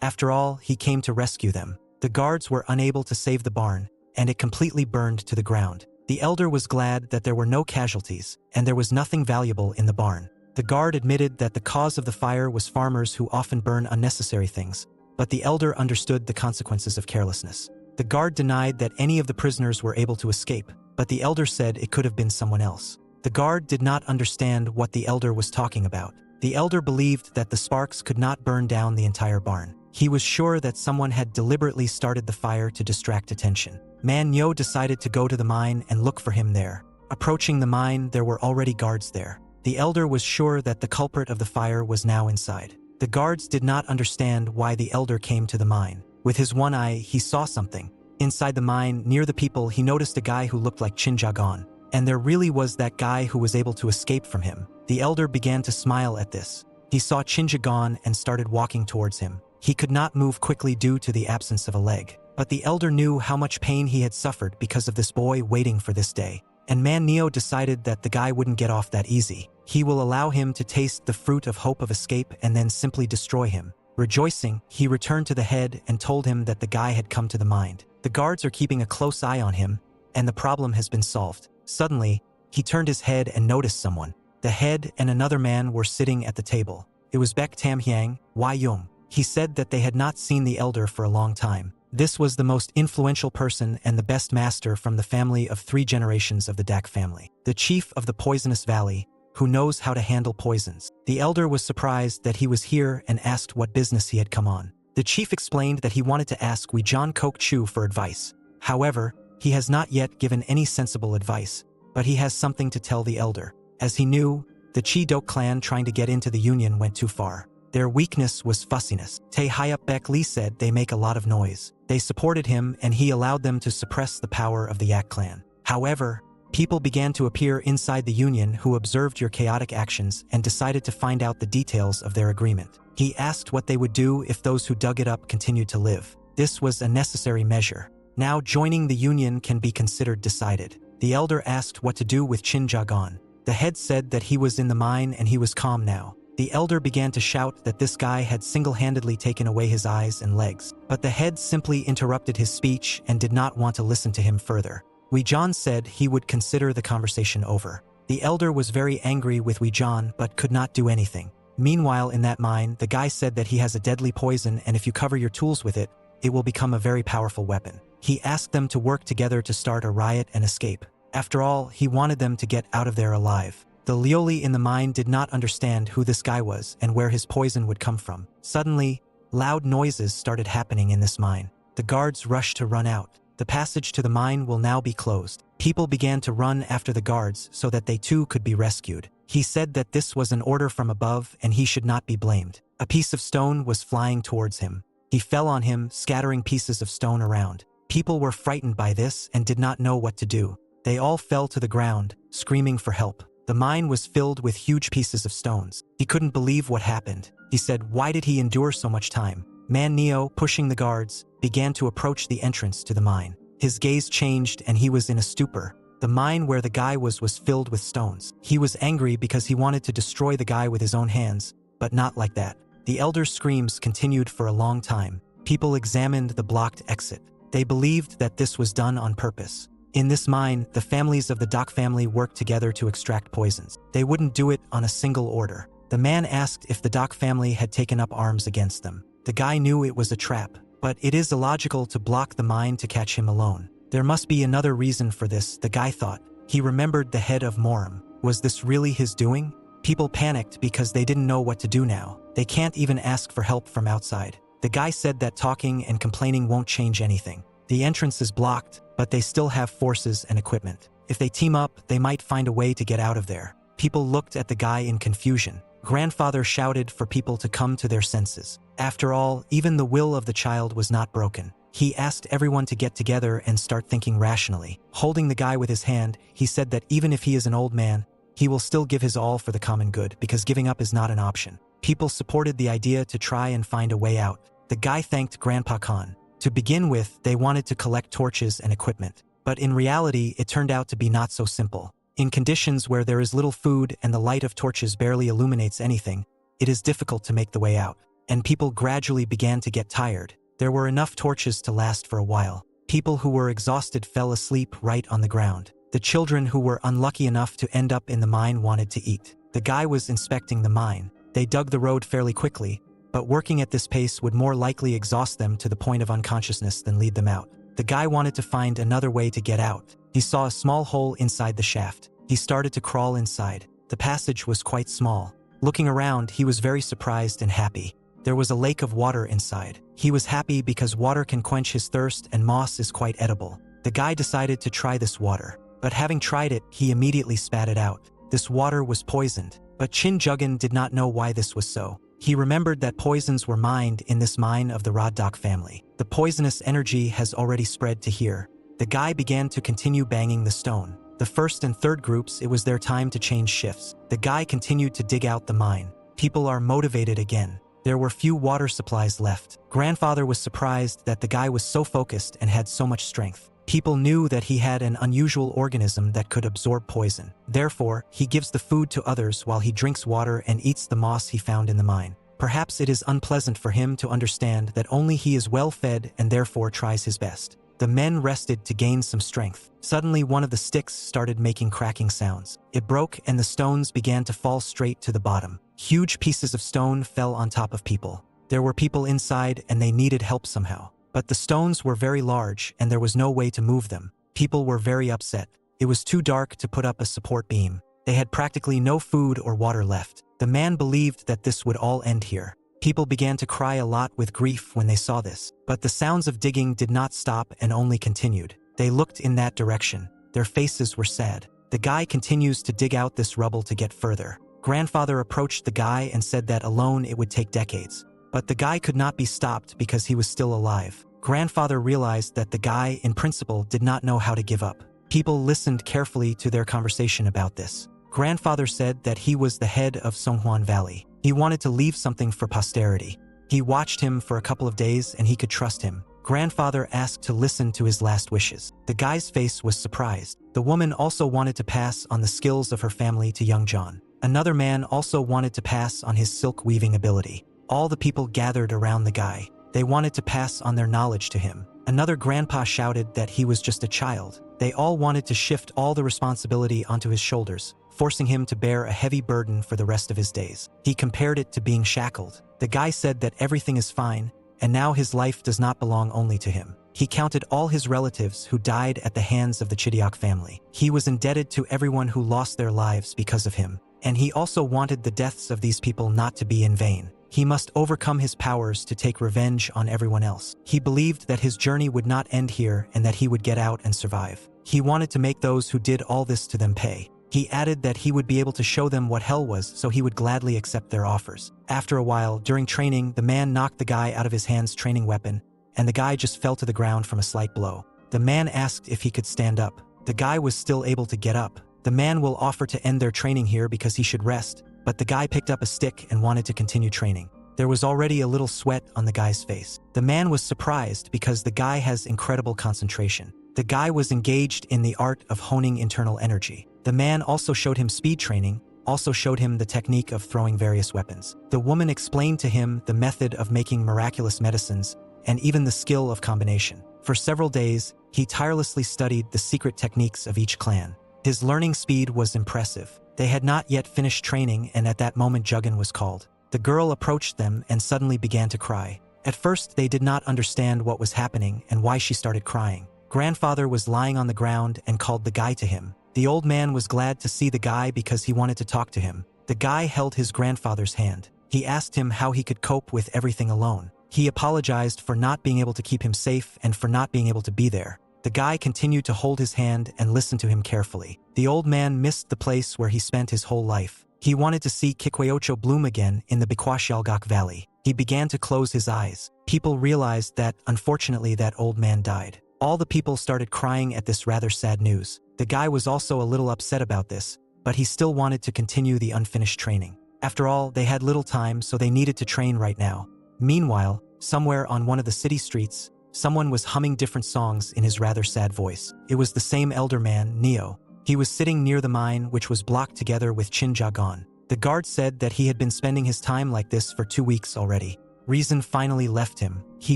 After all, he came to rescue them. The guards were unable to save the barn, and it completely burned to the ground. The elder was glad that there were no casualties, and there was nothing valuable in the barn. The guard admitted that the cause of the fire was farmers who often burn unnecessary things, but the elder understood the consequences of carelessness. The guard denied that any of the prisoners were able to escape, but the elder said it could have been someone else. The guard did not understand what the elder was talking about. The elder believed that the sparks could not burn down the entire barn. He was sure that someone had deliberately started the fire to distract attention. Manhwa decided to go to the mine and look for him there. Approaching the mine, there were already guards there. The elder was sure that the culprit of the fire was now inside. The guards did not understand why the elder came to the mine. With his one eye, he saw something. Inside the mine, near the people, he noticed a guy who looked like Chin-Jagon. And there really was that guy who was able to escape from him. The elder began to smile at this. He saw Chin-Jagon and started walking towards him. He could not move quickly due to the absence of a leg. But the elder knew how much pain he had suffered because of this boy waiting for this day. And Manhwa decided that the guy wouldn't get off that easy. He will allow him to taste the fruit of hope of escape and then simply destroy him. Rejoicing, he returned to the head and told him that the guy had come to the mine. The guards are keeping a close eye on him, and the problem has been solved. Suddenly, he turned his head and noticed someone. The head and another man were sitting at the table. It was Baek Tam-hyang, Wai-Yung. He said that they had not seen the elder for a long time. This was the most influential person and the best master from the family of 3 generations of the Dak family. The chief of the poisonous valley, who knows how to handle poisons. The elder was surprised that he was here and asked what business he had come on. The chief explained that he wanted to ask Wijan Kok Chu for advice. However, he has not yet given any sensible advice, but he has something to tell the elder. As he knew, the Chi-Dok clan trying to get into the union went too far. Their weakness was fussiness. Tae Hyup Baek Lee said they make a lot of noise. They supported him and he allowed them to suppress the power of the Yak clan. However, people began to appear inside the union who observed your chaotic actions and decided to find out the details of their agreement. He asked what they would do if those who dug it up continued to live. This was a necessary measure. Now joining the union can be considered decided. The elder asked what to do with Chin-Jagon. The head said that he was in the mine and he was calm now. The elder began to shout that this guy had single-handedly taken away his eyes and legs. But the head simply interrupted his speech and did not want to listen to him further. Wijan said he would consider the conversation over. The elder was very angry with Wijan but could not do anything. Meanwhile, in that mine, the guy said that he has a deadly poison and if you cover your tools with it, it will become a very powerful weapon. He asked them to work together to start a riot and escape. After all, he wanted them to get out of there alive. The Lioli in the mine did not understand who this guy was and where his poison would come from. Suddenly, loud noises started happening in this mine. The guards rushed to run out. The passage to the mine will now be closed. People began to run after the guards so that they too could be rescued. He said that this was an order from above and he should not be blamed. A piece of stone was flying towards him. He fell on him, scattering pieces of stone around. People were frightened by this and did not know what to do. They all fell to the ground, screaming for help. The mine was filled with huge pieces of stones. He couldn't believe what happened. He said, why did he endure so much time? Manhwa, pushing the guards, began to approach the entrance to the mine. His gaze changed and he was in a stupor. The mine where the guy was filled with stones. He was angry because he wanted to destroy the guy with his own hands, but not like that. The elder's screams continued for a long time. People examined the blocked exit. They believed that this was done on purpose. In this mine, the families of the Dok family worked together to extract poisons. They wouldn't do it on a single order. The man asked if the Dok family had taken up arms against them. The guy knew it was a trap, but it is illogical to block the mine to catch him alone. There must be another reason for this, the guy thought. He remembered the head of Moram. Was this really his doing? People panicked because they didn't know what to do now. They can't even ask for help from outside. The guy said that talking and complaining won't change anything. The entrance is blocked, but they still have forces and equipment. If they team up, they might find a way to get out of there. People looked at the guy in confusion. Grandfather shouted for people to come to their senses. After all, even the will of the child was not broken. He asked everyone to get together and start thinking rationally. Holding the guy with his hand, he said that even if he is an old man, he will still give his all for the common good because giving up is not an option. People supported the idea to try and find a way out. The guy thanked Grandpa Khan. To begin with, they wanted to collect torches and equipment. But in reality, it turned out to be not so simple. In conditions where there is little food and the light of torches barely illuminates anything, it is difficult to make the way out. And people gradually began to get tired. There were enough torches to last for a while. People who were exhausted fell asleep right on the ground. The children who were unlucky enough to end up in the mine wanted to eat. The guy was inspecting the mine. They dug the road fairly quickly, but working at this pace would more likely exhaust them to the point of unconsciousness than lead them out. The guy wanted to find another way to get out. He saw a small hole inside the shaft. He started to crawl inside. The passage was quite small. Looking around, he was very surprised and happy. There was a lake of water inside. He was happy because water can quench his thirst and moss is quite edible. The guy decided to try this water. But having tried it, he immediately spat it out. This water was poisoned. But Chin Jugan did not know why this was so. He remembered that poisons were mined in this mine of the Roddok family. The poisonous energy has already spread to here. The guy began to continue banging the stone. The first and third groups, it was their time to change shifts. The guy continued to dig out the mine. People are motivated again. There were few water supplies left. Grandfather was surprised that the guy was so focused and had so much strength. People knew that he had an unusual organism that could absorb poison. Therefore, he gives the food to others while he drinks water and eats the moss he found in the mine. Perhaps it is unpleasant for him to understand that only he is well fed and therefore tries his best. The men rested to gain some strength. Suddenly one of the sticks started making cracking sounds. It broke and the stones began to fall straight to the bottom. Huge pieces of stone fell on top of people. There were people inside and they needed help somehow. But the stones were very large and there was no way to move them. People were very upset. It was too dark to put up a support beam. They had practically no food or water left. The man believed that this would all end here. People began to cry a lot with grief when they saw this. But the sounds of digging did not stop and only continued. They looked in that direction. Their faces were sad. The guy continues to dig out this rubble to get further. Grandfather approached the guy and said that alone it would take decades. But the guy could not be stopped because he was still alive. Grandfather realized that the guy, in principle, did not know how to give up. People listened carefully to their conversation about this. Grandfather said that he was the head of Songhuan Valley. He wanted to leave something for posterity. He watched him for a couple of days and he could trust him. Grandfather asked to listen to his last wishes. The guy's face was surprised. The woman also wanted to pass on the skills of her family to young John. Another man also wanted to pass on his silk weaving ability. All the people gathered around the guy. They wanted to pass on their knowledge to him. Another grandpa shouted that he was just a child. They all wanted to shift all the responsibility onto his shoulders, forcing him to bear a heavy burden for the rest of his days. He compared it to being shackled. The guy said that everything is fine, and now his life does not belong only to him. He counted all his relatives who died at the hands of the Chidiak family. He was indebted to everyone who lost their lives because of him, and he also wanted the deaths of these people not to be in vain. He must overcome his powers to take revenge on everyone else. He believed that his journey would not end here and that he would get out and survive. He wanted to make those who did all this to them pay. He added that he would be able to show them what hell was, so he would gladly accept their offers. After a while, during training, the man knocked the guy out of his hand's training weapon, and the guy just fell to the ground from a slight blow. The man asked if he could stand up. The guy was still able to get up. The man will offer to end their training here because he should rest, but the guy picked up a stick and wanted to continue training. There was already a little sweat on the guy's face. The man was surprised because the guy has incredible concentration. The guy was engaged in the art of honing internal energy. The man also showed him speed training, also showed him the technique of throwing various weapons. The woman explained to him the method of making miraculous medicines and even the skill of combination. For several days, he tirelessly studied the secret techniques of each clan. His learning speed was impressive. They had not yet finished training, and at that moment Jugan was called. The girl approached them and suddenly began to cry. At first, they did not understand what was happening and why she started crying. Grandfather was lying on the ground and called the guy to him. The old man was glad to see the guy because he wanted to talk to him. The guy held his grandfather's hand. He asked him how he could cope with everything alone. He apologized for not being able to keep him safe and for not being able to be there. The guy continued to hold his hand and listen to him carefully. The old man missed the place where he spent his whole life. He wanted to see Kikweocho bloom again in the Bikwashalgak Valley. He began to close his eyes. People realized that, unfortunately, that old man died. All the people started crying at this rather sad news. The guy was also a little upset about this, but he still wanted to continue the unfinished training. After all, they had little time, so they needed to train right now. Meanwhile, somewhere on one of the city streets, someone was humming different songs in his rather sad voice. It was the same elder man, Neo. He was sitting near the mine, which was blocked together with Chinjagon. The guard said that he had been spending his time like this for 2 weeks already. Reason finally left him. He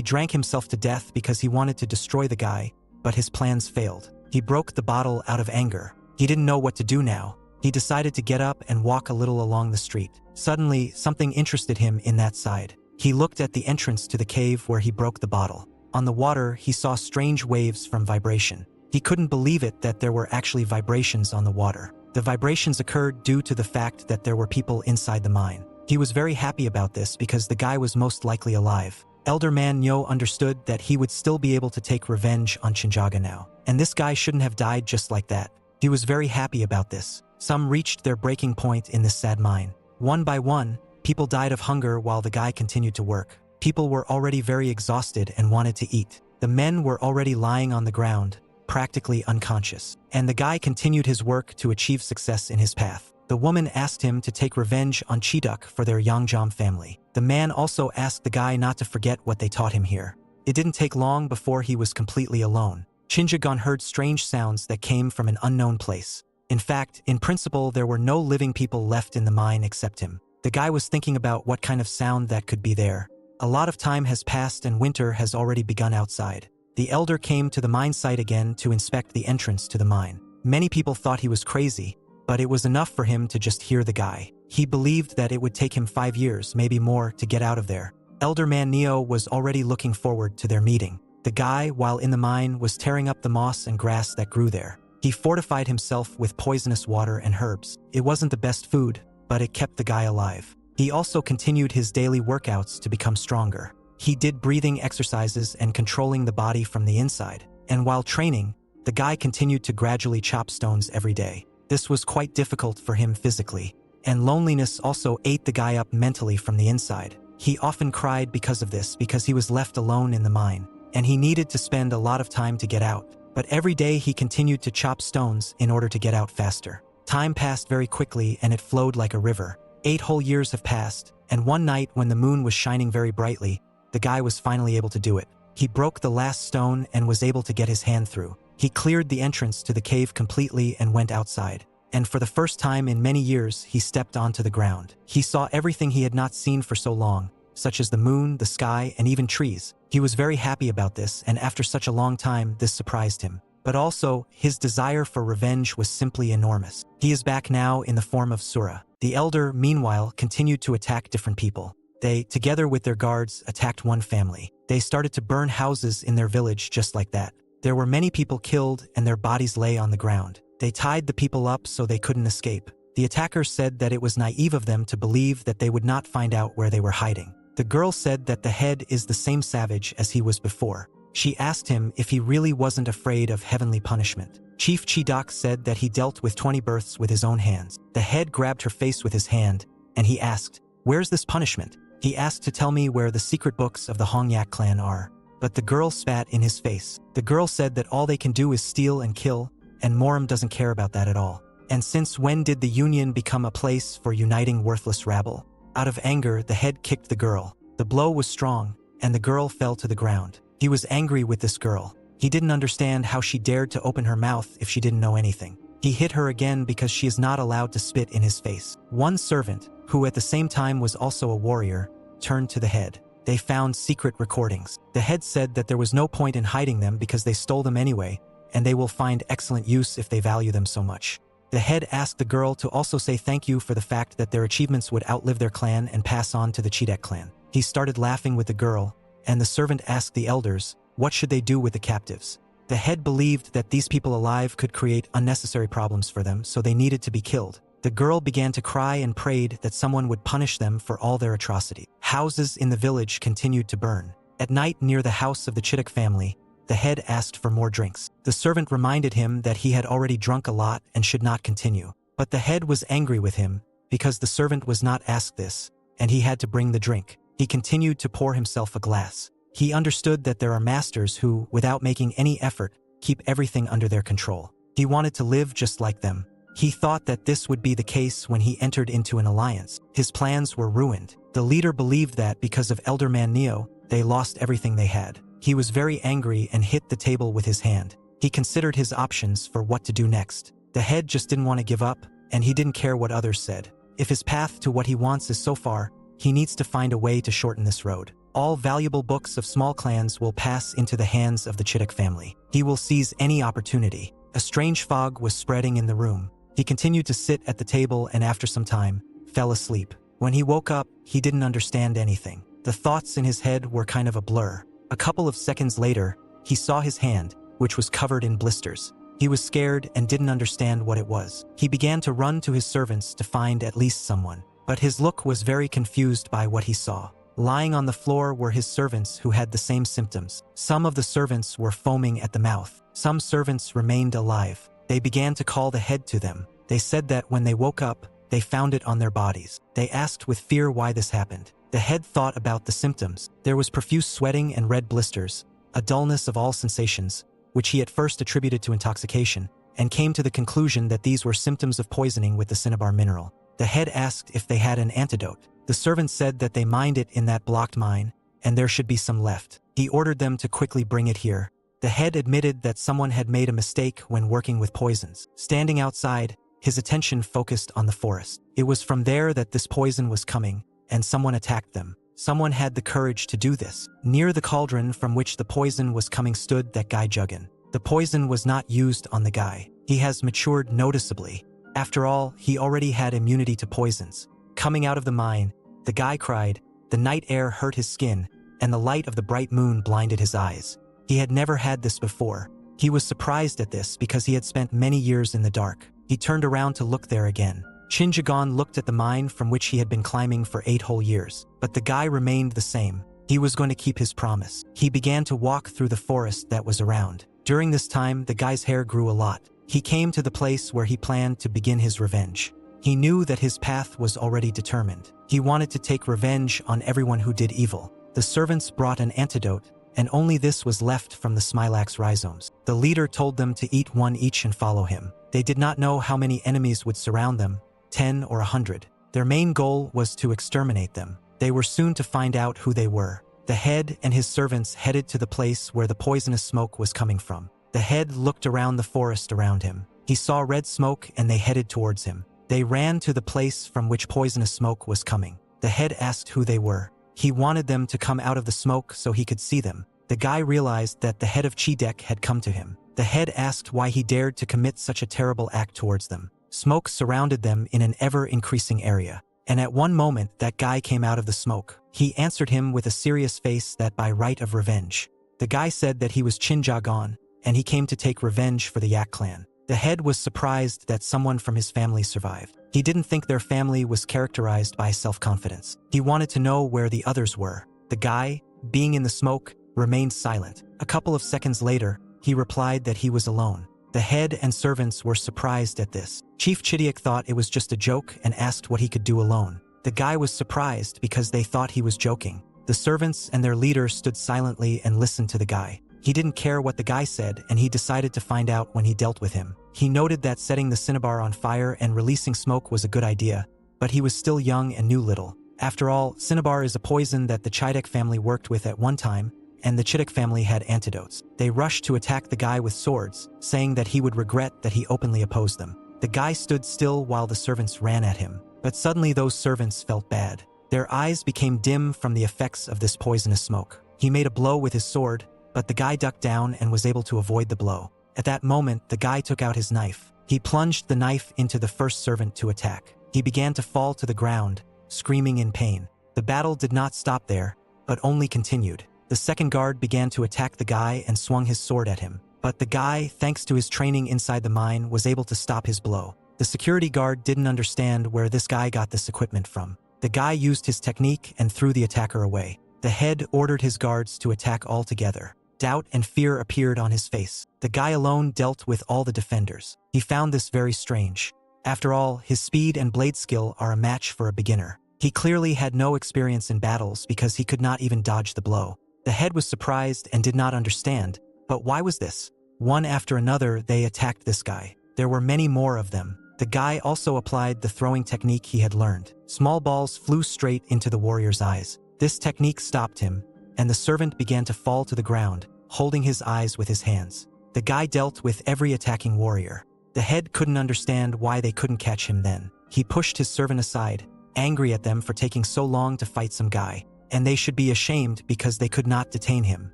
drank himself to death because he wanted to destroy the guy, but his plans failed. He broke the bottle out of anger. He didn't know what to do now. He decided to get up and walk a little along the street. Suddenly, something interested him in that side. He looked at the entrance to the cave where he broke the bottle. On the water, he saw strange waves from vibration. He couldn't believe it that there were actually vibrations on the water. The vibrations occurred due to the fact that there were people inside the mine. He was very happy about this because the guy was most likely alive. Elder Man Nyo understood that he would still be able to take revenge on Chinjaga now. And this guy shouldn't have died just like that. He was very happy about this. Some reached their breaking point in this sad mine. One by one, people died of hunger while the guy continued to work. People were already very exhausted and wanted to eat. The men were already lying on the ground, practically unconscious. And the guy continued his work to achieve success in his path. The woman asked him to take revenge on Chiduk for their Yangjam family. The man also asked the guy not to forget what they taught him here. It didn't take long before he was completely alone. Chinjagon heard strange sounds that came from an unknown place. In fact, in principle, there were no living people left in the mine except him. The guy was thinking about what kind of sound that could be there. A lot of time has passed and winter has already begun outside. The elder came to the mine site again to inspect the entrance to the mine. Many people thought he was crazy, but it was enough for him to just hear the guy. He believed that it would take him 5 years, maybe more, to get out of there. Elder Man Neo was already looking forward to their meeting. The guy, while in the mine, was tearing up the moss and grass that grew there. He fortified himself with poisonous water and herbs. It wasn't the best food, but it kept the guy alive. He also continued his daily workouts to become stronger. He did breathing exercises and controlling the body from the inside. And while training, the guy continued to gradually chop stones every day. This was quite difficult for him physically, and loneliness also ate the guy up mentally from the inside. He often cried because of this because he was left alone in the mine, and he needed to spend a lot of time to get out. But every day he continued to chop stones in order to get out faster. Time passed very quickly and it flowed like a river. 8 whole years have passed, and one night when the moon was shining very brightly, the guy was finally able to do it. He broke the last stone and was able to get his hand through. He cleared the entrance to the cave completely and went outside. And for the first time in many years, he stepped onto the ground. He saw everything he had not seen for so long, such as the moon, the sky, and even trees. He was very happy about this, and after such a long time, this surprised him. But also, his desire for revenge was simply enormous. He is back now in the form of Sura. The elder, meanwhile, continued to attack different people. They, together with their guards, attacked one family. They started to burn houses in their village just like that. There were many people killed and their bodies lay on the ground. They tied the people up so they couldn't escape. The attackers said that it was naive of them to believe that they would not find out where they were hiding. The girl said that the head is the same savage as he was before. She asked him if he really wasn't afraid of heavenly punishment. Chief Chidok said that he dealt with 20 births with his own hands. The head grabbed her face with his hand, and he asked, "Where's this punishment?" He asked to tell me where the secret books of the Hongyak clan are. But the girl spat in his face. The girl said that all they can do is steal and kill, and Moram doesn't care about that at all. And since when did the Union become a place for uniting worthless rabble? Out of anger, the head kicked the girl. The blow was strong, and the girl fell to the ground. He was angry with this girl. He didn't understand how she dared to open her mouth if she didn't know anything. He hit her again because she is not allowed to spit in his face. One servant, who at the same time was also a warrior, turned to the head. They found secret recordings. The head said that there was no point in hiding them because they stole them anyway, and they will find excellent use if they value them so much. The head asked the girl to also say thank you for the fact that their achievements would outlive their clan and pass on to the Chidek clan. He started laughing with the girl, and the servant asked the elders, what should they do with the captives? The head believed that these people alive could create unnecessary problems for them, so they needed to be killed. The girl began to cry and prayed that someone would punish them for all their atrocity. Houses in the village continued to burn. At night near the house of the Chidok family, the head asked for more drinks. The servant reminded him that he had already drunk a lot and should not continue. But the head was angry with him because the servant was not asked this, and he had to bring the drink. He continued to pour himself a glass. He understood that there are masters who, without making any effort, keep everything under their control. He wanted to live just like them. He thought that this would be the case when he entered into an alliance. His plans were ruined. The leader believed that because of Elder Man Neo, they lost everything they had. He was very angry and hit the table with his hand. He considered his options for what to do next. The head just didn't want to give up, and he didn't care what others said. If his path to what he wants is so far, he needs to find a way to shorten this road. All valuable books of small clans will pass into the hands of the Chittick family. He will seize any opportunity. A strange fog was spreading in the room. He continued to sit at the table and after some time, fell asleep. When he woke up, he didn't understand anything. The thoughts in his head were kind of a blur. A couple of seconds later, he saw his hand, which was covered in blisters. He was scared and didn't understand what it was. He began to run to his servants to find at least someone, but his look was very confused by what he saw. Lying on the floor were his servants who had the same symptoms. Some of the servants were foaming at the mouth. Some servants remained alive. They began to call the head to them. They said that when they woke up, they found it on their bodies. They asked with fear why this happened. The head thought about the symptoms. There was profuse sweating and red blisters, a dullness of all sensations, which he at first attributed to intoxication, and came to the conclusion that these were symptoms of poisoning with the cinnabar mineral. The head asked if they had an antidote. The servants said that they mined it in that blocked mine, and there should be some left. He ordered them to quickly bring it here. The head admitted that someone had made a mistake when working with poisons. Standing outside, his attention focused on the forest. It was from there that this poison was coming, and someone attacked them. Someone had the courage to do this. Near the cauldron from which the poison was coming stood that guy Juggin. The poison was not used on the guy. He has matured noticeably. After all, he already had immunity to poisons. Coming out of the mine, the guy cried. The night air hurt his skin, and the light of the bright moon blinded his eyes. He had never had this before. He was surprised at this because he had spent many years in the dark. He turned around to look there again. Shinjagon looked at the mine from which he had been climbing for 8 whole years. But the guy remained the same. He was going to keep his promise. He began to walk through the forest that was around. During this time, the guy's hair grew a lot. He came to the place where he planned to begin his revenge. He knew that his path was already determined. He wanted to take revenge on everyone who did evil. The servants brought an antidote, and only this was left from the Smilax rhizomes. The leader told them to eat one each and follow him. They did not know how many enemies would surround them, 10 or 100. Their main goal was to exterminate them. They were soon to find out who they were. The head and his servants headed to the place where the poisonous smoke was coming from. The head looked around the forest around him. He saw red smoke and they headed towards him. They ran to the place from which poisonous smoke was coming. The head asked who they were. He wanted them to come out of the smoke so he could see them. The guy realized that the head of Chidek had come to him. The head asked why he dared to commit such a terrible act towards them. Smoke surrounded them in an ever-increasing area. And at one moment, that guy came out of the smoke. He answered him with a serious face that by right of revenge. The guy said that he was Chinjagon, and he came to take revenge for the Yak clan. The head was surprised that someone from his family survived. He didn't think their family was characterized by self-confidence. He wanted to know where the others were. The guy, being in the smoke, remained silent. A couple of seconds later, he replied that he was alone. The head and servants were surprised at this. Chief Chidiock thought it was just a joke and asked what he could do alone. The guy was surprised because they thought he was joking. The servants and their leader stood silently and listened to the guy. He didn't care what the guy said, and he decided to find out when he dealt with him. He noted that setting the cinnabar on fire and releasing smoke was a good idea, but he was still young and knew little. After all, cinnabar is a poison that the Chidek family worked with at one time, and the Chidek family had antidotes. They rushed to attack the guy with swords, saying that he would regret that he openly opposed them. The guy stood still while the servants ran at him, but suddenly those servants felt bad. Their eyes became dim from the effects of this poisonous smoke. He made a blow with his sword, but the guy ducked down and was able to avoid the blow. At that moment, the guy took out his knife. He plunged the knife into the first servant to attack. He began to fall to the ground, screaming in pain. The battle did not stop there, but only continued. The second guard began to attack the guy and swung his sword at him. But the guy, thanks to his training inside the mine, was able to stop his blow. The security guard didn't understand where this guy got this equipment from. The guy used his technique and threw the attacker away. The head ordered his guards to attack all together. Doubt and fear appeared on his face. The guy alone dealt with all the defenders. He found this very strange. After all, his speed and blade skill are a match for a beginner. He clearly had no experience in battles because he could not even dodge the blow. The head was surprised and did not understand. But why was this? One after another, they attacked this guy. There were many more of them. The guy also applied the throwing technique he had learned. Small balls flew straight into the warrior's eyes. This technique stopped him, and the servant began to fall to the ground, holding his eyes with his hands. The guy dealt with every attacking warrior. The head couldn't understand why they couldn't catch him then. He pushed his servant aside, angry at them for taking so long to fight some guy, and they should be ashamed because they could not detain him.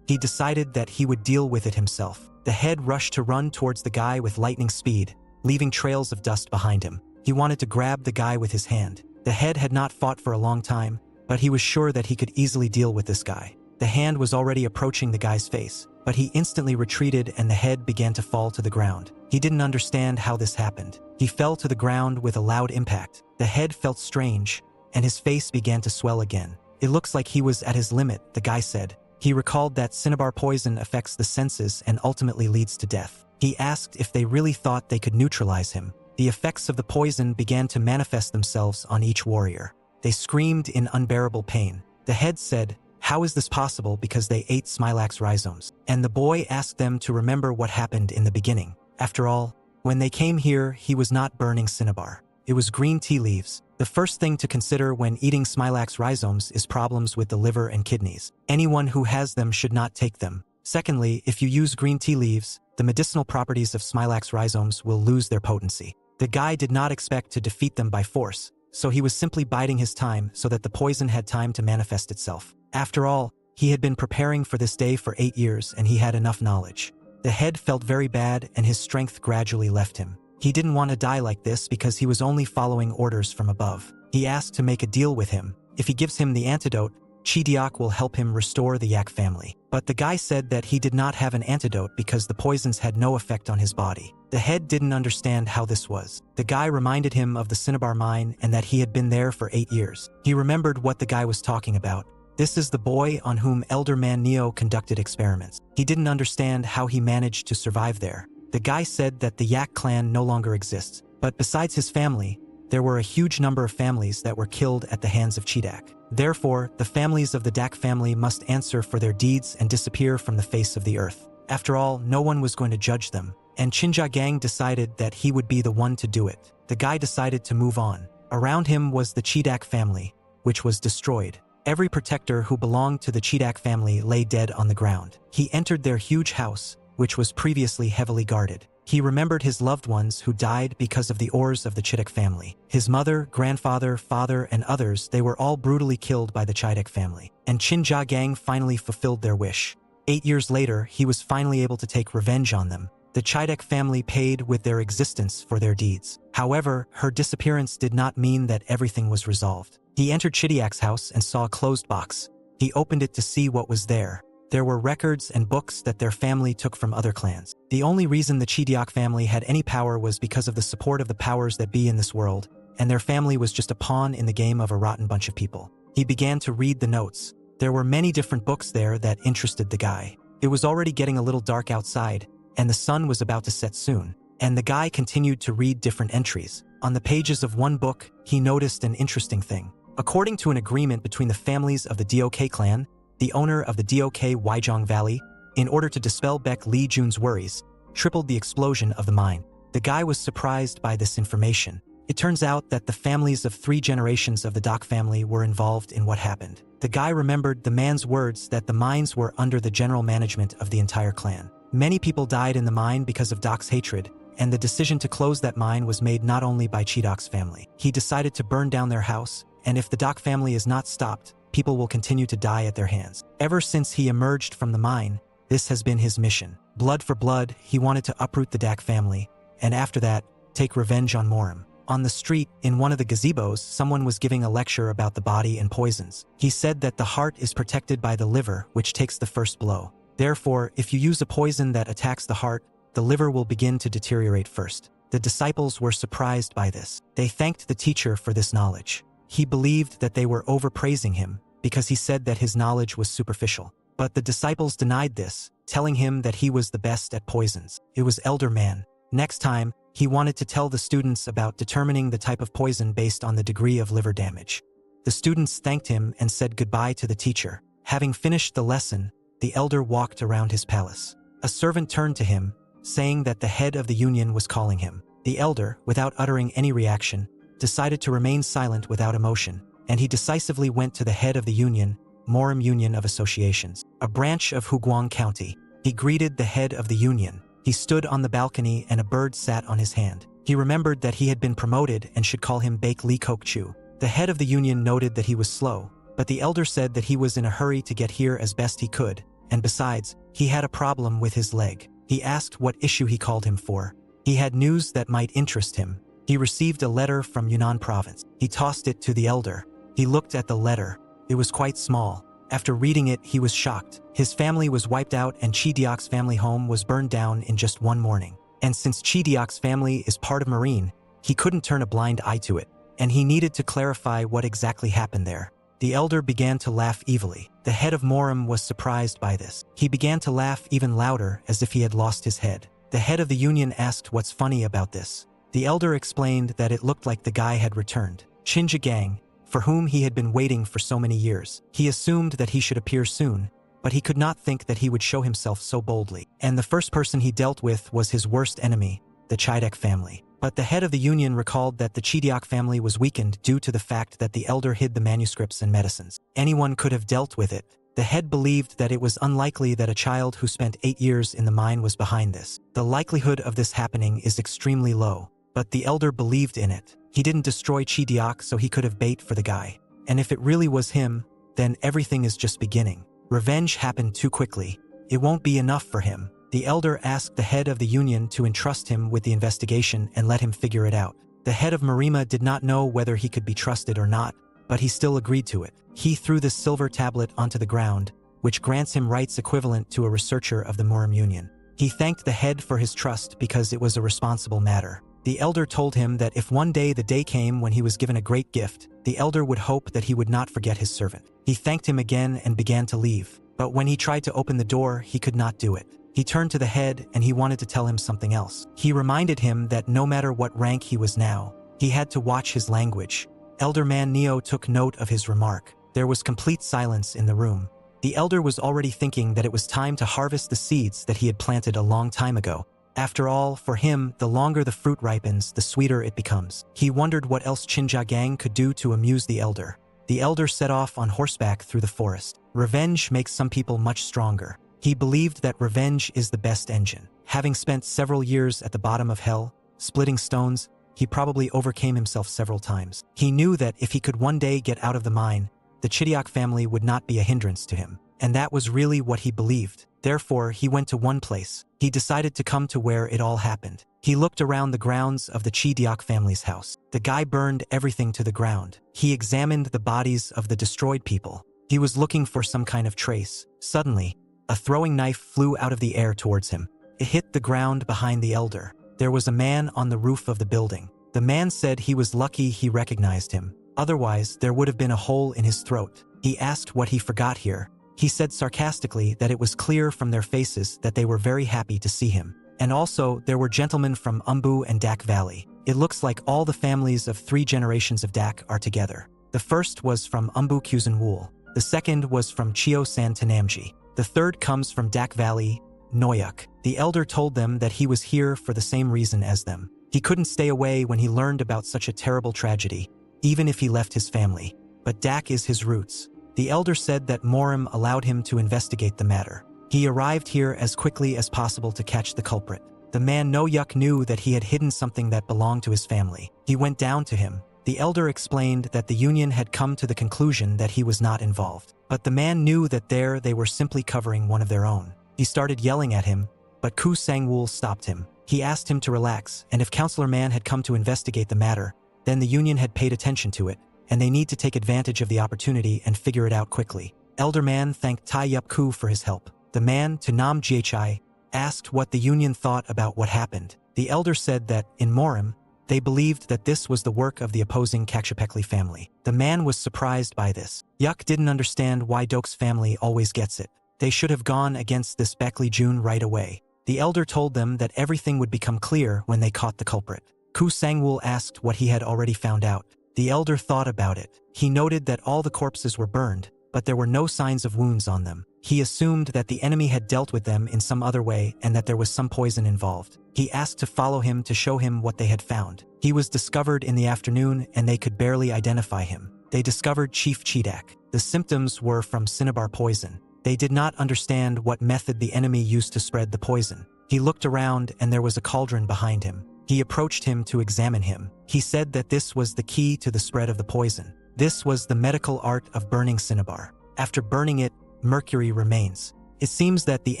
He decided that he would deal with it himself. The head rushed to run towards the guy with lightning speed, leaving trails of dust behind him. He wanted to grab the guy with his hand. The head had not fought for a long time, but he was sure that he could easily deal with this guy. The hand was already approaching the guy's face, but he instantly retreated and the head began to fall to the ground. He didn't understand how this happened. He fell to the ground with a loud impact. The head felt strange, and his face began to swell again. It looks like he was at his limit, the guy said. He recalled that cinnabar poison affects the senses and ultimately leads to death. He asked if they really thought they could neutralize him. The effects of the poison began to manifest themselves on each warrior. They screamed in unbearable pain. The head said, "How is this possible?" because they ate Smilax rhizomes. And the boy asked them to remember what happened in the beginning. After all, when they came here, he was not burning cinnabar. It was green tea leaves. The first thing to consider when eating Smilax rhizomes is problems with the liver and kidneys. Anyone who has them should not take them. Secondly, if you use green tea leaves, the medicinal properties of Smilax rhizomes will lose their potency. The guy did not expect to defeat them by force, so he was simply biding his time so that the poison had time to manifest itself. After all, he had been preparing for this day for 8 years and he had enough knowledge. The head felt very bad and his strength gradually left him. He didn't want to die like this because he was only following orders from above. He asked to make a deal with him. If he gives him the antidote, Chidiak will help him restore the Yak family. But the guy said that he did not have an antidote because the poisons had no effect on his body. The head didn't understand how this was. The guy reminded him of the cinnabar mine and that he had been there for 8 years. He remembered what the guy was talking about. This is the boy on whom Elder Man Neo conducted experiments. He didn't understand how he managed to survive there. The guy said that the Yak clan no longer exists, but besides his family, there were a huge number of families that were killed at the hands of Chidak. Therefore, the families of the Dak family must answer for their deeds and disappear from the face of the earth. After all, no one was going to judge them, and Chinja Gang decided that he would be the one to do it. The guy decided to move on. Around him was the Chidak family, which was destroyed. Every protector who belonged to the Chidak family lay dead on the ground. He entered their huge house, which was previously heavily guarded. He remembered his loved ones who died because of the ores of the Chidak family. His mother, grandfather, father, and others, they were all brutally killed by the Chidak family. And Chinja Gang finally fulfilled their wish. 8 years later, he was finally able to take revenge on them. The Chidak family paid with their existence for their deeds. However, her disappearance did not mean that everything was resolved. He entered Chidiak's house and saw a closed box. He opened it to see what was there. There were records and books that their family took from other clans. The only reason the Chidiak family had any power was because of the support of the powers that be in this world, and their family was just a pawn in the game of a rotten bunch of people. He began to read the notes. There were many different books there that interested the guy. It was already getting a little dark outside, and the sun was about to set soon, and the guy continued to read different entries. On the pages of one book, he noticed an interesting thing. According to an agreement between the families of the DOK clan, the owner of the DOK Waijong Valley, in order to dispel Beck Li Jun's worries, tripled the explosion of the mine. The guy was surprised by this information. It turns out that the families of 3 generations of the Doc family were involved in what happened. The guy remembered the man's words that the mines were under the general management of the entire clan. Many people died in the mine because of Doc's hatred, and the decision to close that mine was made not only by Chidok's family. He decided to burn down their house, and if the Doc family is not stopped, people will continue to die at their hands. Ever since he emerged from the mine, this has been his mission. Blood for blood, he wanted to uproot the Dak family, and after that, take revenge on Morim. On the street, in one of the gazebos, someone was giving a lecture about the body and poisons. He said that the heart is protected by the liver, which takes the first blow. Therefore, if you use a poison that attacks the heart, the liver will begin to deteriorate first. The disciples were surprised by this. They thanked the teacher for this knowledge. He believed that they were overpraising him, because he said that his knowledge was superficial. But the disciples denied this, telling him that he was the best at poisons. It was Elder Man. Next time, he wanted to tell the students about determining the type of poison based on the degree of liver damage. The students thanked him and said goodbye to the teacher. Having finished the lesson, the elder walked around his palace. A servant turned to him, saying that the head of the union was calling him. The elder, without uttering any reaction, decided to remain silent without emotion, and he decisively went to the head of the union, Morim Union of Associations, a branch of Huguang County. He greeted the head of the union. He stood on the balcony and a bird sat on his hand. He remembered that he had been promoted and should call him Bake Li Kok Chu. The head of the union noted that he was slow, but the elder said that he was in a hurry to get here as best he could, and besides, he had a problem with his leg. He asked what issue he called him for. He had news that might interest him. He received a letter from Yunnan province. He tossed it to the elder. He looked at the letter. It was quite small. After reading it, he was shocked. His family was wiped out and Chi Diok's family home was burned down in just one morning. And since Chi Diok's family is part of Marine, he couldn't turn a blind eye to it, and he needed to clarify what exactly happened there. The elder began to laugh evilly. The head of Morim was surprised by this. He began to laugh even louder as if he had lost his head. The head of the union asked what's funny about this. The elder explained that it looked like the guy had returned. Chinja Gang, for whom he had been waiting for so many years. He assumed that he should appear soon, but he could not think that he would show himself so boldly. And the first person he dealt with was his worst enemy, the Chidek family. But the head of the union recalled that the Chidiok family was weakened due to the fact that the elder hid the manuscripts and medicines. Anyone could have dealt with it. The head believed that it was unlikely that a child who spent 8 years in the mine was behind this. The likelihood of this happening is extremely low, but the elder believed in it. He didn't destroy Chidiok so he could have bait for the guy. And if it really was him, then everything is just beginning. Revenge happened too quickly. It won't be enough for him. The elder asked the head of the union to entrust him with the investigation and let him figure it out. The head of Marima did not know whether he could be trusted or not, but he still agreed to it. He threw the silver tablet onto the ground, which grants him rights equivalent to a researcher of the Morim Union. He thanked the head for his trust because it was a responsible matter. The elder told him that if one day the day came when he was given a great gift, the elder would hope that he would not forget his servant. He thanked him again and began to leave, but when he tried to open the door, he could not do it. He turned to the head and he wanted to tell him something else. He reminded him that no matter what rank he was now, he had to watch his language. Elder Man Neo took note of his remark. There was complete silence in the room. The elder was already thinking that it was time to harvest the seeds that he had planted a long time ago. After all, for him, the longer the fruit ripens, the sweeter it becomes. He wondered what else Chinja Gang could do to amuse the elder. The elder set off on horseback through the forest. Revenge makes some people much stronger. He believed that revenge is the best engine. Having spent several years at the bottom of hell, splitting stones, he probably overcame himself several times. He knew that if he could one day get out of the mine, the Chidiok family would not be a hindrance to him. And that was really what he believed. Therefore, he went to one place. He decided to come to where it all happened. He looked around the grounds of the Chidiok family's house. The guy burned everything to the ground. He examined the bodies of the destroyed people. He was looking for some kind of trace. Suddenly, a throwing knife flew out of the air towards him. It hit the ground behind the elder. There was a man on the roof of the building. The man said he was lucky he recognized him. Otherwise, there would have been a hole in his throat. He asked what he forgot here. He said sarcastically that it was clear from their faces that they were very happy to see him. And also, there were gentlemen from Umbu and Dak Valley. It looks like all the families of 3 generations of Dak are together. The first was from Umbu Kuzan Wool. The second was from Chio San Tanamji. The third comes from Dak Valley, Noyuk. The elder told them that he was here for the same reason as them. He couldn't stay away when he learned about such a terrible tragedy, even if he left his family. But Dak is his roots. The elder said that Morim allowed him to investigate the matter. He arrived here as quickly as possible to catch the culprit. The man Noyuk knew that he had hidden something that belonged to his family. He went down to him. The elder explained that the union had come to the conclusion that he was not involved. But the man knew that there they were simply covering one of their own. He started yelling at him, but Ku Sangwoo stopped him. He asked him to relax, and if Counselor Man had come to investigate the matter, then the union had paid attention to it, and they need to take advantage of the opportunity and figure it out quickly. Elder Man thanked Tai Yup Ku for his help. The man, to Nam Jhi, asked what the union thought about what happened. The elder said that, in Morim, they believed that this was the work of the opposing Kakshapekli family. The man was surprised by this. Yuk didn't understand why Dok's family always gets it. They should have gone against this Bekli Jun right away. The elder told them that everything would become clear when they caught the culprit. Ku Sangwoo asked what he had already found out. The elder thought about it. He noted that all the corpses were burned, but there were no signs of wounds on them. He assumed that the enemy had dealt with them in some other way and that there was some poison involved. He asked to follow him to show him what they had found. He was discovered in the afternoon and they could barely identify him. They discovered Chief Cheedak. The symptoms were from cinnabar poison. They did not understand what method the enemy used to spread the poison. He looked around and there was a cauldron behind him. He approached him to examine him. He said that this was the key to the spread of the poison. This was the medical art of burning cinnabar. After burning it, mercury remains. It seems that the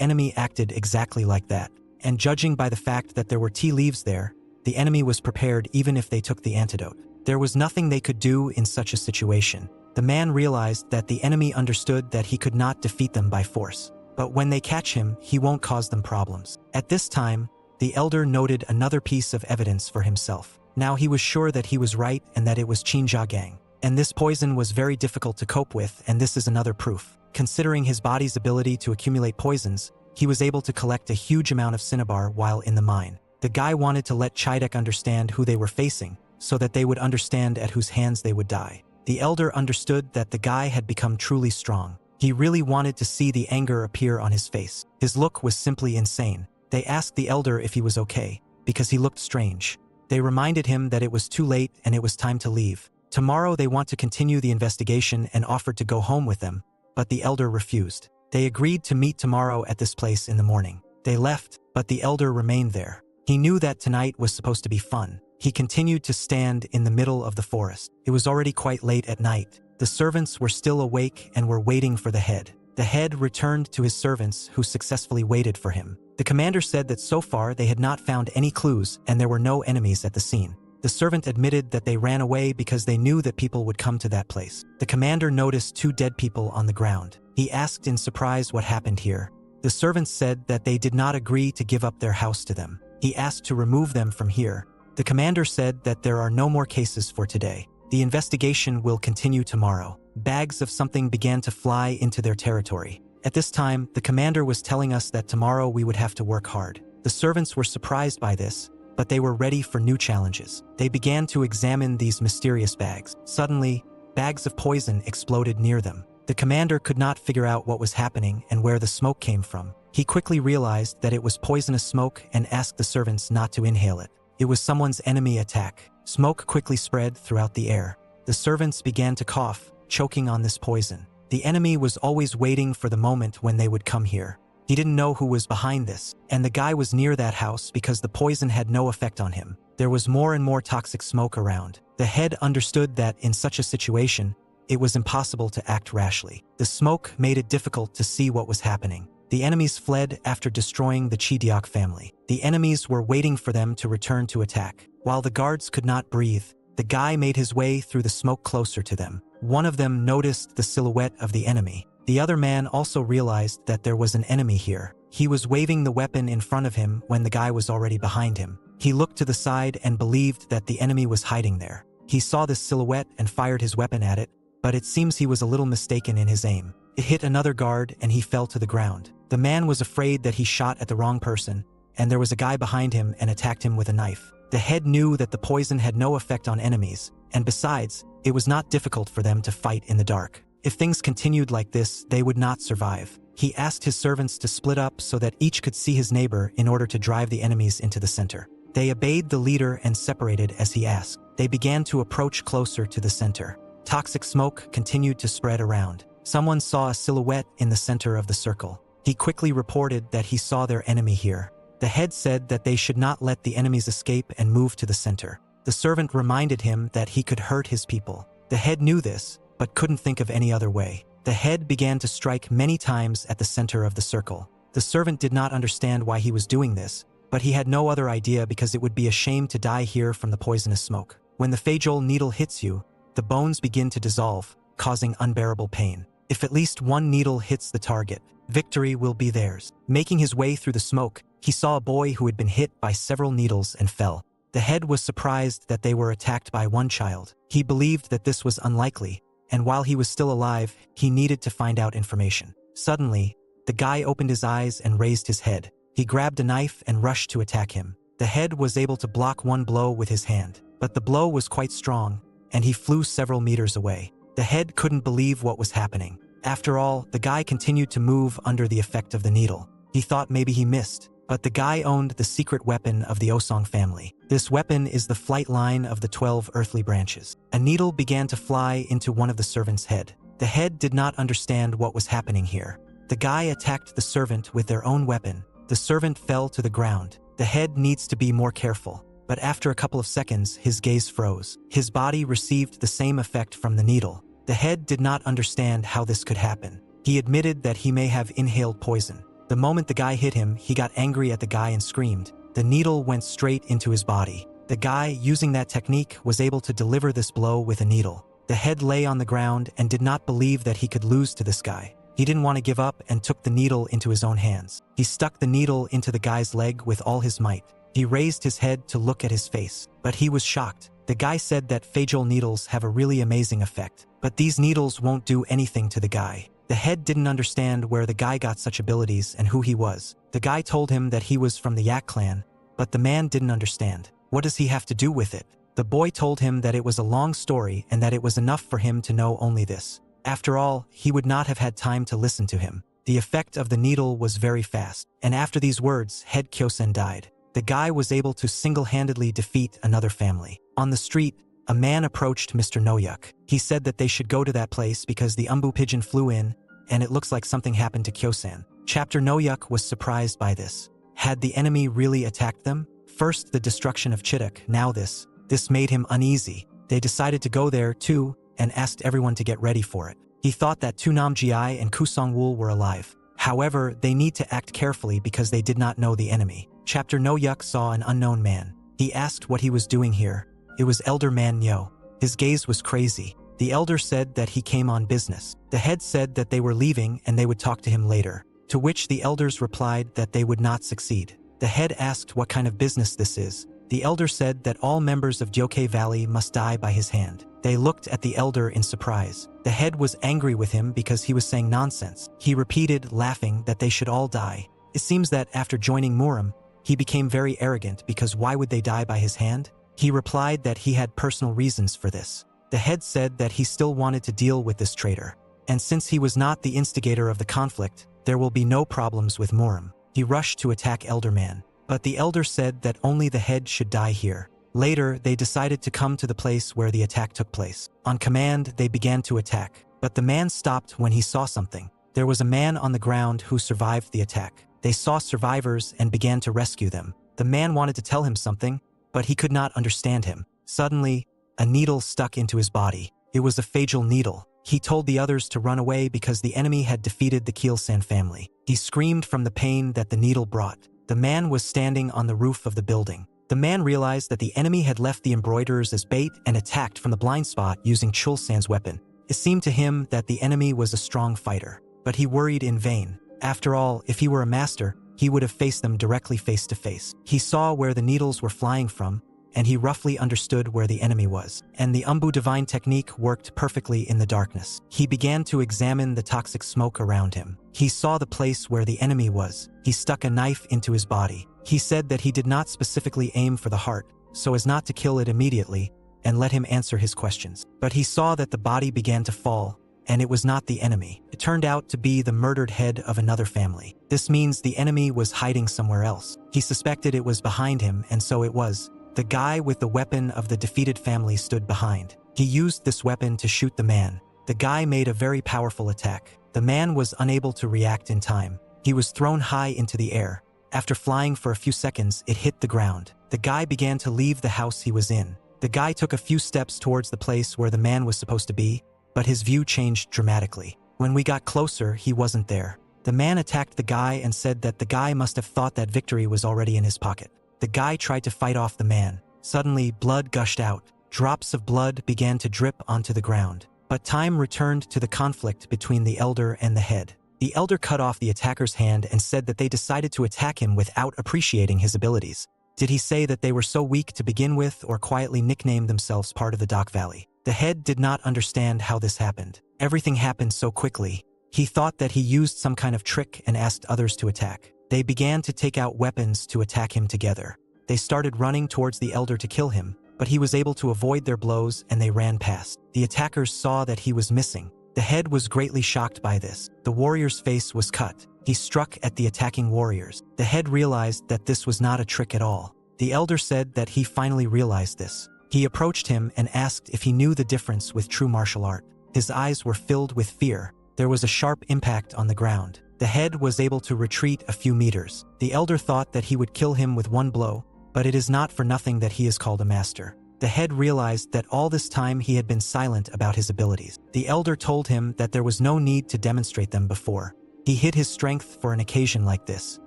enemy acted exactly like that, and judging by the fact that there were tea leaves there, the enemy was prepared even if they took the antidote. There was nothing they could do in such a situation. The man realized that the enemy understood that he could not defeat them by force. But when they catch him, he won't cause them problems. At this time, the elder noted another piece of evidence for himself. Now he was sure that he was right and that it was Qinjiagang. And this poison was very difficult to cope with, and this is another proof. Considering his body's ability to accumulate poisons, he was able to collect a huge amount of cinnabar while in the mine. The guy wanted to let Cheedak understand who they were facing, so that they would understand at whose hands they would die. The elder understood that the guy had become truly strong. He really wanted to see the anger appear on his face. His look was simply insane. They asked the elder if he was okay, because he looked strange. They reminded him that it was too late and it was time to leave. Tomorrow they want to continue the investigation and offered to go home with them, but the elder refused. They agreed to meet tomorrow at this place in the morning. They left, but the elder remained there. He knew that tonight was supposed to be fun. He continued to stand in the middle of the forest. It was already quite late at night. The servants were still awake and were waiting for the head. The head returned to his servants, who successfully waited for him. The commander said that so far they had not found any clues and there were no enemies at the scene. The servant admitted that they ran away because they knew that people would come to that place. The commander noticed 2 dead people on the ground. He asked in surprise what happened here. The servants said that they did not agree to give up their house to them. He asked to remove them from here. The commander said that there are no more cases for today. The investigation will continue tomorrow. Bags of something began to fly into their territory. At this time, the commander was telling us that tomorrow we would have to work hard. The servants were surprised by this, but they were ready for new challenges. They began to examine these mysterious bags. Suddenly, bags of poison exploded near them. The commander could not figure out what was happening and where the smoke came from. He quickly realized that it was poisonous smoke and asked the servants not to inhale it. It was someone's enemy attack. Smoke quickly spread throughout the air. The servants began to cough, choking on this poison. The enemy was always waiting for the moment when they would come here. He didn't know who was behind this, and the guy was near that house because the poison had no effect on him. There was more and more toxic smoke around. The head understood that in such a situation, it was impossible to act rashly. The smoke made it difficult to see what was happening. The enemies fled after destroying the Cheedak family. The enemies were waiting for them to return to attack. While the guards could not breathe, the guy made his way through the smoke closer to them. One of them noticed the silhouette of the enemy. The other man also realized that there was an enemy here. He was waving the weapon in front of him when the guy was already behind him. He looked to the side and believed that the enemy was hiding there. He saw this silhouette and fired his weapon at it, but it seems he was a little mistaken in his aim. It hit another guard and he fell to the ground. The man was afraid that he shot at the wrong person, and there was a guy behind him and attacked him with a knife. The head knew that the poison had no effect on enemies, and besides, it was not difficult for them to fight in the dark. If things continued like this, they would not survive. He asked his servants to split up so that each could see his neighbor in order to drive the enemies into the center. They obeyed the leader and separated as he asked. They began to approach closer to the center. Toxic smoke continued to spread around. Someone saw a silhouette in the center of the circle. He quickly reported that he saw their enemy here. The head said that they should not let the enemies escape and move to the center. The servant reminded him that he could hurt his people. The head knew this, but couldn't think of any other way. The head began to strike many times at the center of the circle. The servant did not understand why he was doing this, but he had no other idea because it would be a shame to die here from the poisonous smoke. When the Fajol needle hits you, the bones begin to dissolve, causing unbearable pain. If at least one needle hits the target, victory will be theirs. Making his way through the smoke, he saw a boy who had been hit by several needles and fell. The head was surprised that they were attacked by one child. He believed that this was unlikely, and while he was still alive, he needed to find out information. Suddenly, the guy opened his eyes and raised his head. He grabbed a knife and rushed to attack him. The head was able to block one blow with his hand, but the blow was quite strong, and he flew several meters away. The head couldn't believe what was happening. After all, the guy continued to move under the effect of the needle. He thought maybe he missed, but the guy owned the secret weapon of the Osong family. This weapon is the flight line of the 12 earthly branches. A needle began to fly into one of the servant's head. The head did not understand what was happening here. The guy attacked the servant with their own weapon. The servant fell to the ground. The head needs to be more careful. But after a couple of seconds, his gaze froze. His body received the same effect from the needle. The head did not understand how this could happen. He admitted that he may have inhaled poison. The moment the guy hit him, he got angry at the guy and screamed. The needle went straight into his body. The guy, using that technique, was able to deliver this blow with a needle. The head lay on the ground and did not believe that he could lose to this guy. He didn't want to give up and took the needle into his own hands. He stuck the needle into the guy's leg with all his might. He raised his head to look at his face, but he was shocked. The guy said that phagol needles have a really amazing effect, but these needles won't do anything to the guy. The head didn't understand where the guy got such abilities and who he was. The guy told him that he was from the Yak clan, but the man didn't understand. What does he have to do with it? The boy told him that it was a long story and that it was enough for him to know only this. After all, he would not have had time to listen to him. The effect of the needle was very fast, and after these words, Head Kyosen died. The guy was able to single-handedly defeat another family. On the street, a man approached Mr. Noyuk. He said that they should go to that place because the umbu pigeon flew in, and it looks like something happened to Kyosan. Chapter Noyuk was surprised by this. Had the enemy really attacked them? First the destruction of Chittuk, now this. This made him uneasy. They decided to go there too, and asked everyone to get ready for it. He thought that Tu Namjiai and Kusongwul were alive. However, they need to act carefully because they did not know the enemy. Chapter Noyuk saw an unknown man. He asked what he was doing here. It was Elder Man Nyo. His gaze was crazy. The elder said that he came on business. The head said that they were leaving and they would talk to him later, to which the elders replied that they would not succeed. The head asked what kind of business this is. The elder said that all members of Dyoke Valley must die by his hand. They looked at the elder in surprise. The head was angry with him because he was saying nonsense. He repeated, laughing, that they should all die. It seems that after joining Muram, he became very arrogant because why would they die by his hand? He replied that he had personal reasons for this. The head said that he still wanted to deal with this traitor. And since he was not the instigator of the conflict, there will be no problems with Muram. He rushed to attack Elder Man. But the elder said that only the head should die here. Later, they decided to come to the place where the attack took place. On command, they began to attack. But the man stopped when he saw something. There was a man on the ground who survived the attack. They saw survivors and began to rescue them. The man wanted to tell him something, but he could not understand him. Suddenly, a needle stuck into his body. It was a phagol needle. He told the others to run away because the enemy had defeated the Keelsan family. He screamed from the pain that the needle brought. The man was standing on the roof of the building. The man realized that the enemy had left the embroiderers as bait and attacked from the blind spot using Chulsan's weapon. It seemed to him that the enemy was a strong fighter, but he worried in vain. After all, if he were a master, he would have faced them directly face to face. He saw where the needles were flying from, and he roughly understood where the enemy was. And the Umbu divine technique worked perfectly in the darkness. He began to examine the toxic smoke around him. He saw the place where the enemy was. He stuck a knife into his body. He said that he did not specifically aim for the heart, so as not to kill it immediately, and let him answer his questions. But he saw that the body began to fall, and it was not the enemy. It turned out to be the murdered head of another family. This means the enemy was hiding somewhere else. He suspected it was behind him, and so it was. The guy with the weapon of the defeated family stood behind. He used this weapon to shoot the man. The guy made a very powerful attack. The man was unable to react in time. He was thrown high into the air. After flying for a few seconds, it hit the ground. The guy began to leave the house he was in. The guy took a few steps towards the place where the man was supposed to be, but his view changed dramatically. When we got closer, he wasn't there. The man attacked the guy and said that the guy must have thought that victory was already in his pocket. The guy tried to fight off the man. Suddenly, blood gushed out. Drops of blood began to drip onto the ground. But time returned to the conflict between the elder and the head. The elder cut off the attacker's hand and said that they decided to attack him without appreciating his abilities. Did he say that they were so weak to begin with or quietly nicknamed themselves part of the Dock Valley? The head did not understand how this happened. Everything happened so quickly. He thought that he used some kind of trick and asked others to attack. They began to take out weapons to attack him together. They started running towards the elder to kill him, but he was able to avoid their blows and they ran past. The attackers saw that he was missing. The head was greatly shocked by this. The warrior's face was cut. He struck at the attacking warriors. The head realized that this was not a trick at all. The elder said that he finally realized this. He approached him and asked if he knew the difference with true martial art. His eyes were filled with fear. There was a sharp impact on the ground. The head was able to retreat a few meters. The elder thought that he would kill him with one blow, but it is not for nothing that he is called a master. The head realized that all this time he had been silent about his abilities. The elder told him that there was no need to demonstrate them before. He hid his strength for an occasion like this.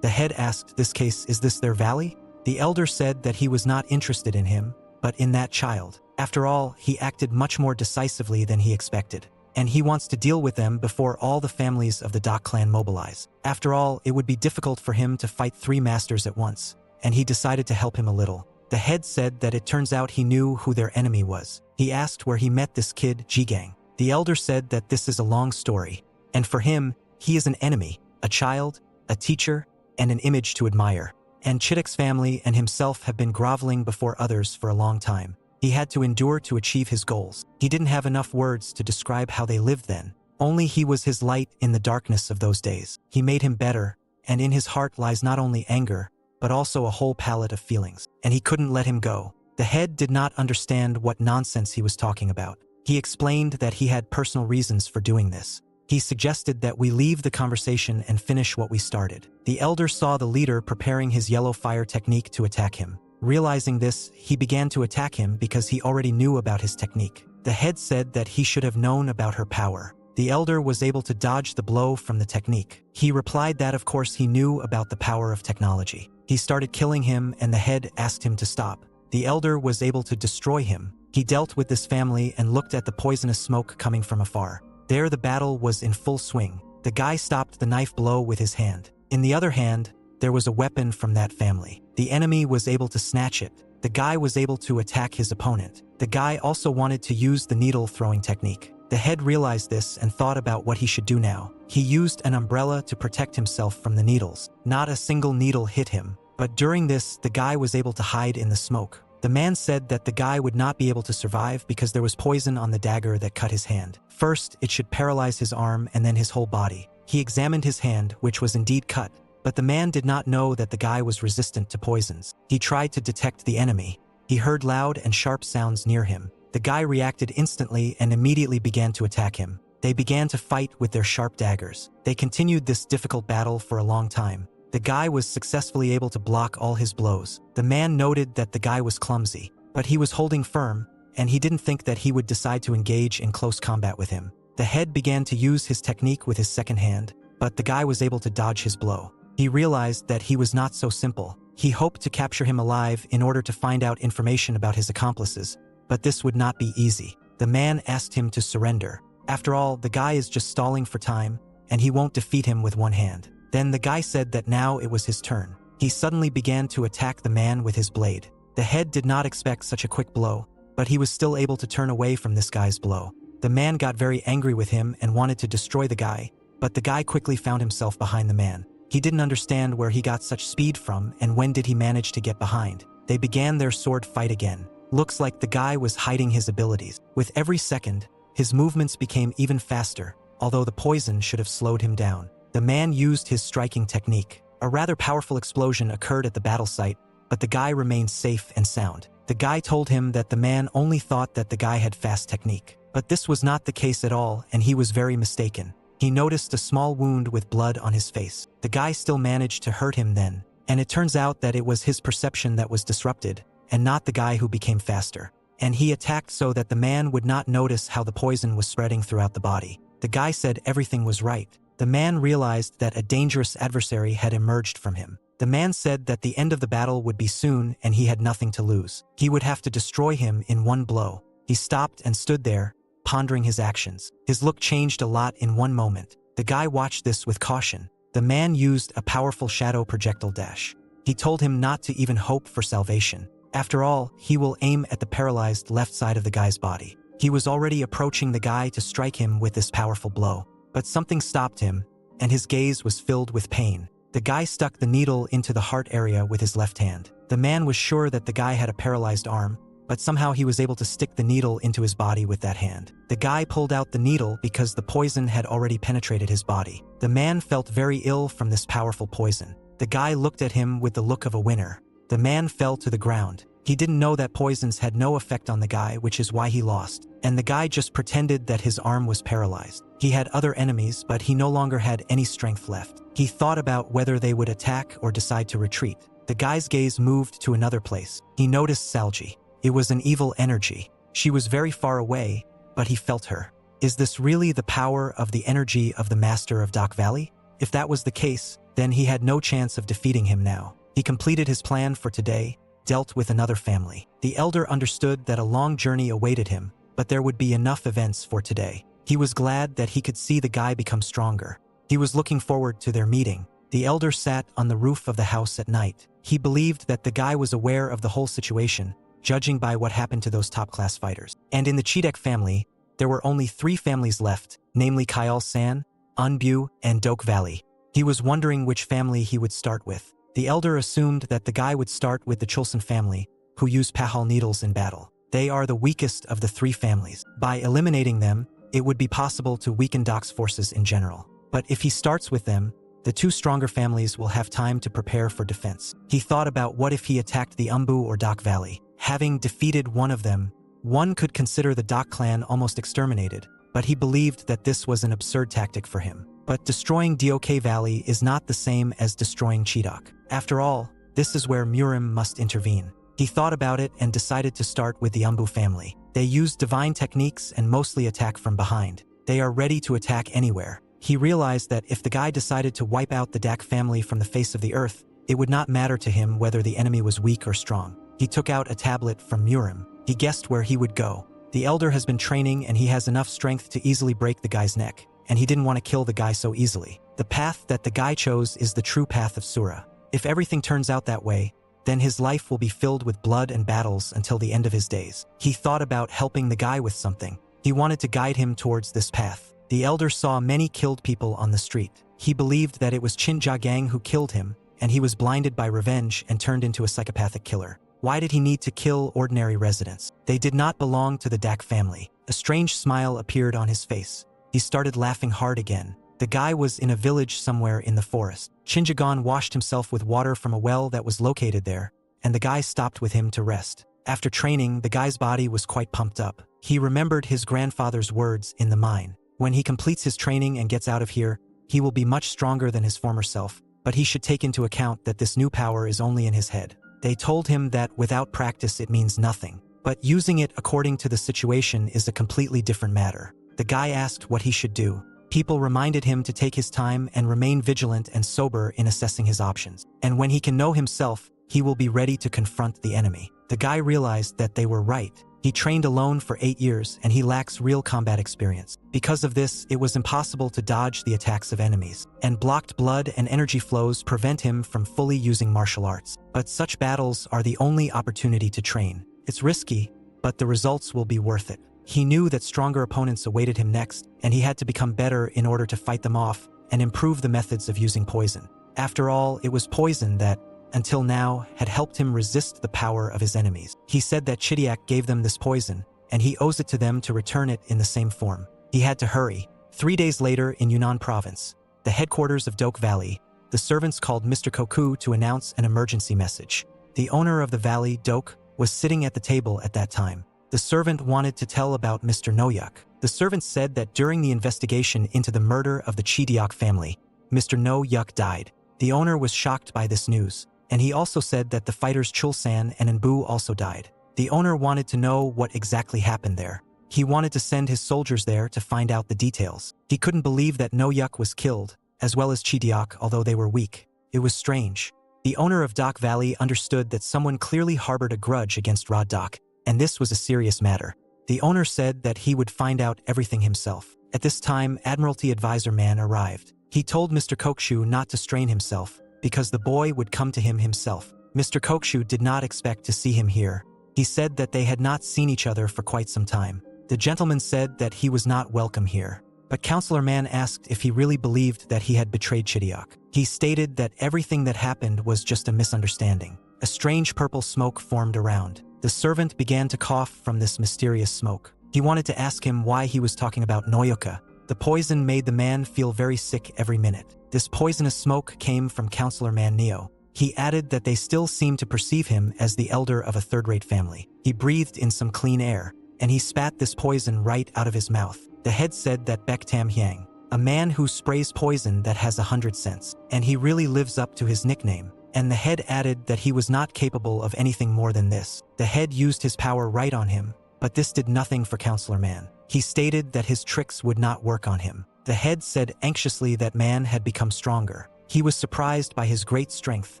The head asked, "This case, is this their valley?" The elder said that he was not interested in him, but in that child. After all, he acted much more decisively than he expected, and he wants to deal with them before all the families of the Doc clan mobilize. After all, it would be difficult for him to fight 3 masters at once, and he decided to help him a little. The head said that it turns out he knew who their enemy was. He asked where he met this kid, Jigang. The elder said that this is a long story, and for him, he is an enemy, a child, a teacher, and an image to admire. And Chittik's family and himself have been groveling before others for a long time. He had to endure to achieve his goals. He didn't have enough words to describe how they lived then. Only he was his light in the darkness of those days. He made him better, and in his heart lies not only anger, but also a whole palette of feelings. And he couldn't let him go. The head did not understand what nonsense he was talking about. He explained that he had personal reasons for doing this. He suggested that we leave the conversation and finish what we started. The elder saw the leader preparing his yellow fire technique to attack him. Realizing this, he began to attack him because he already knew about his technique. The head said that he should have known about her power. The elder was able to dodge the blow from the technique. He replied that of course he knew about the power of technology. He started killing him and the head asked him to stop. The elder was able to destroy him. He dealt with this family and looked at the poisonous smoke coming from afar. There the battle was in full swing. The guy stopped the knife blow with his hand. In the other hand, there was a weapon from that family. The enemy was able to snatch it. The guy was able to attack his opponent. The guy also wanted to use the needle throwing technique. The head realized this and thought about what he should do now. He used an umbrella to protect himself from the needles. Not a single needle hit him, but during this, the guy was able to hide in the smoke. The man said that the guy would not be able to survive because there was poison on the dagger that cut his hand. First, it should paralyze his arm and then his whole body. He examined his hand, which was indeed cut, but the man did not know that the guy was resistant to poisons. He tried to detect the enemy. He heard loud and sharp sounds near him. The guy reacted instantly and immediately began to attack him. They began to fight with their sharp daggers. They continued this difficult battle for a long time. The guy was successfully able to block all his blows. The man noted that the guy was clumsy, but he was holding firm, and he didn't think that he would decide to engage in close combat with him. The head began to use his technique with his second hand, but the guy was able to dodge his blow. He realized that he was not so simple. He hoped to capture him alive in order to find out information about his accomplices, but this would not be easy. The man asked him to surrender. After all, the guy is just stalling for time, and he won't defeat him with one hand. Then the guy said that now it was his turn. He suddenly began to attack the man with his blade. The head did not expect such a quick blow, but he was still able to turn away from this guy's blow. The man got very angry with him and wanted to destroy the guy, but the guy quickly found himself behind the man. He didn't understand where he got such speed from and when did he manage to get behind. They began their sword fight again. Looks like the guy was hiding his abilities. With every second, his movements became even faster, although the poison should have slowed him down. The man used his striking technique. A rather powerful explosion occurred at the battle site, but the guy remained safe and sound. The guy told him that the man only thought that the guy had fast technique. But this was not the case at all, and he was very mistaken. He noticed a small wound with blood on his face. The guy still managed to hurt him then, and it turns out that it was his perception that was disrupted, and not the guy who became faster. And he attacked so that the man would not notice how the poison was spreading throughout the body. The guy said everything was right. The man realized that a dangerous adversary had emerged from him. The man said that the end of the battle would be soon and he had nothing to lose. He would have to destroy him in one blow. He stopped and stood there, pondering his actions. His look changed a lot in one moment. The guy watched this with caution. The man used a powerful shadow projectile dash. He told him not to even hope for salvation. After all, he will aim at the paralyzed left side of the guy's body. He was already approaching the guy to strike him with this powerful blow. But something stopped him, and his gaze was filled with pain. The guy stuck the needle into the heart area with his left hand. The man was sure that the guy had a paralyzed arm, but somehow he was able to stick the needle into his body with that hand. The guy pulled out the needle because the poison had already penetrated his body. The man felt very ill from this powerful poison. The guy looked at him with the look of a winner. The man fell to the ground. He didn't know that poisons had no effect on the guy, which is why he lost. And the guy just pretended that his arm was paralyzed. He had other enemies, but he no longer had any strength left. He thought about whether they would attack or decide to retreat. The guy's gaze moved to another place. He noticed Salji. It was an evil energy. She was very far away, but he felt her. Is this really the power of the energy of the master of Dark Valley? If that was the case, then he had no chance of defeating him now. He completed his plan for today, dealt with another family. The elder understood that a long journey awaited him, but there would be enough events for today. He was glad that he could see the guy become stronger. He was looking forward to their meeting. The elder sat on the roof of the house at night. He believed that the guy was aware of the whole situation, judging by what happened to those top-class fighters. And in the Chidek family, there were only 3 families left, namely Kyle-san, Unbu, and Doke Valley. He was wondering which family he would start with. The elder assumed that the guy would start with the Chulson family, who use Pahal needles in battle. They are the weakest of the 3 families. By eliminating them, it would be possible to weaken Doc's forces in general. But if he starts with them, the 2 stronger families will have time to prepare for defense. He thought about what if he attacked the Umbu or Doc Valley. Having defeated one of them, one could consider the Doc clan almost exterminated, but he believed that this was an absurd tactic for him. But destroying Dok Valley is not the same as destroying Chidok. After all, this is where Murim must intervene. He thought about it and decided to start with the Umbu family. They use divine techniques and mostly attack from behind. They are ready to attack anywhere. He realized that if the guy decided to wipe out the Dak family from the face of the earth, it would not matter to him whether the enemy was weak or strong. He took out a tablet from Murim. He guessed where he would go. The elder has been training and he has enough strength to easily break the guy's neck, and he didn't want to kill the guy so easily. The path that the guy chose is the true path of Sura. If everything turns out that way, then his life will be filled with blood and battles until the end of his days. He thought about helping the guy with something. He wanted to guide him towards this path. The elder saw many killed people on the street. He believed that it was Chin Jagang who killed him, and he was blinded by revenge and turned into a psychopathic killer. Why did he need to kill ordinary residents? They did not belong to the Dak family. A strange smile appeared on his face. He started laughing hard again. The guy was in a village somewhere in the forest. Chinjagan washed himself with water from a well that was located there, and the guy stopped with him to rest. After training, the guy's body was quite pumped up. He remembered his grandfather's words in the mine. When he completes his training and gets out of here, he will be much stronger than his former self, but he should take into account that this new power is only in his head. They told him that without practice it means nothing, but using it according to the situation is a completely different matter. The guy asked what he should do. People reminded him to take his time and remain vigilant and sober in assessing his options. And when he can know himself, he will be ready to confront the enemy. The guy realized that they were right. He trained alone for 8 years and he lacks real combat experience. Because of this, it was impossible to dodge the attacks of enemies, and blocked blood and energy flows prevent him from fully using martial arts. But such battles are the only opportunity to train. It's risky, but the results will be worth it. He knew that stronger opponents awaited him next, and he had to become better in order to fight them off and improve the methods of using poison. After all, it was poison that, until now, had helped him resist the power of his enemies. He said that Chidiak gave them this poison, and he owes it to them to return it in the same form. He had to hurry. 3 days later in Yunnan province, the headquarters of Doke Valley, the servants called Mr. Koku to announce an emergency message. The owner of the valley, Doke, was sitting at the table at that time. The servant wanted to tell about Mr. Noyuk. The servant said that during the investigation into the murder of the Chidiak family, Mr. Noyuk died. The owner was shocked by this news, and he also said that the fighters Chulsan and Nbu also died. The owner wanted to know what exactly happened there. He wanted to send his soldiers there to find out the details. He couldn't believe that Noyuk was killed, as well as Chidiak, although they were weak. It was strange. The owner of Dak Valley understood that someone clearly harbored a grudge against Rod Dak, and this was a serious matter. The owner said that he would find out everything himself. At this time, Admiralty Advisor Man arrived. He told Mr. Kokshu not to strain himself, because the boy would come to him himself. Mr. Kokshu did not expect to see him here. He said that they had not seen each other for quite some time. The gentleman said that he was not welcome here. But Counselor Man asked if he really believed that he had betrayed Chidiak. He stated that everything that happened was just a misunderstanding. A strange purple smoke formed around. The servant began to cough from this mysterious smoke. He wanted to ask him why he was talking about noyoka. The poison made the man feel very sick every minute. This poisonous smoke came from Counselor Man Neo. He added that they still seemed to perceive him as the elder of a third-rate family. He breathed in some clean air, and he spat this poison right out of his mouth. The head said that Baek Tam Hyang, a man who sprays poison that has 100 cents, and he really lives up to his nickname. And the head added that he was not capable of anything more than this. The head used his power right on him, but this did nothing for Counselor Man. He stated that his tricks would not work on him. The head said anxiously that Man had become stronger. He was surprised by his great strength,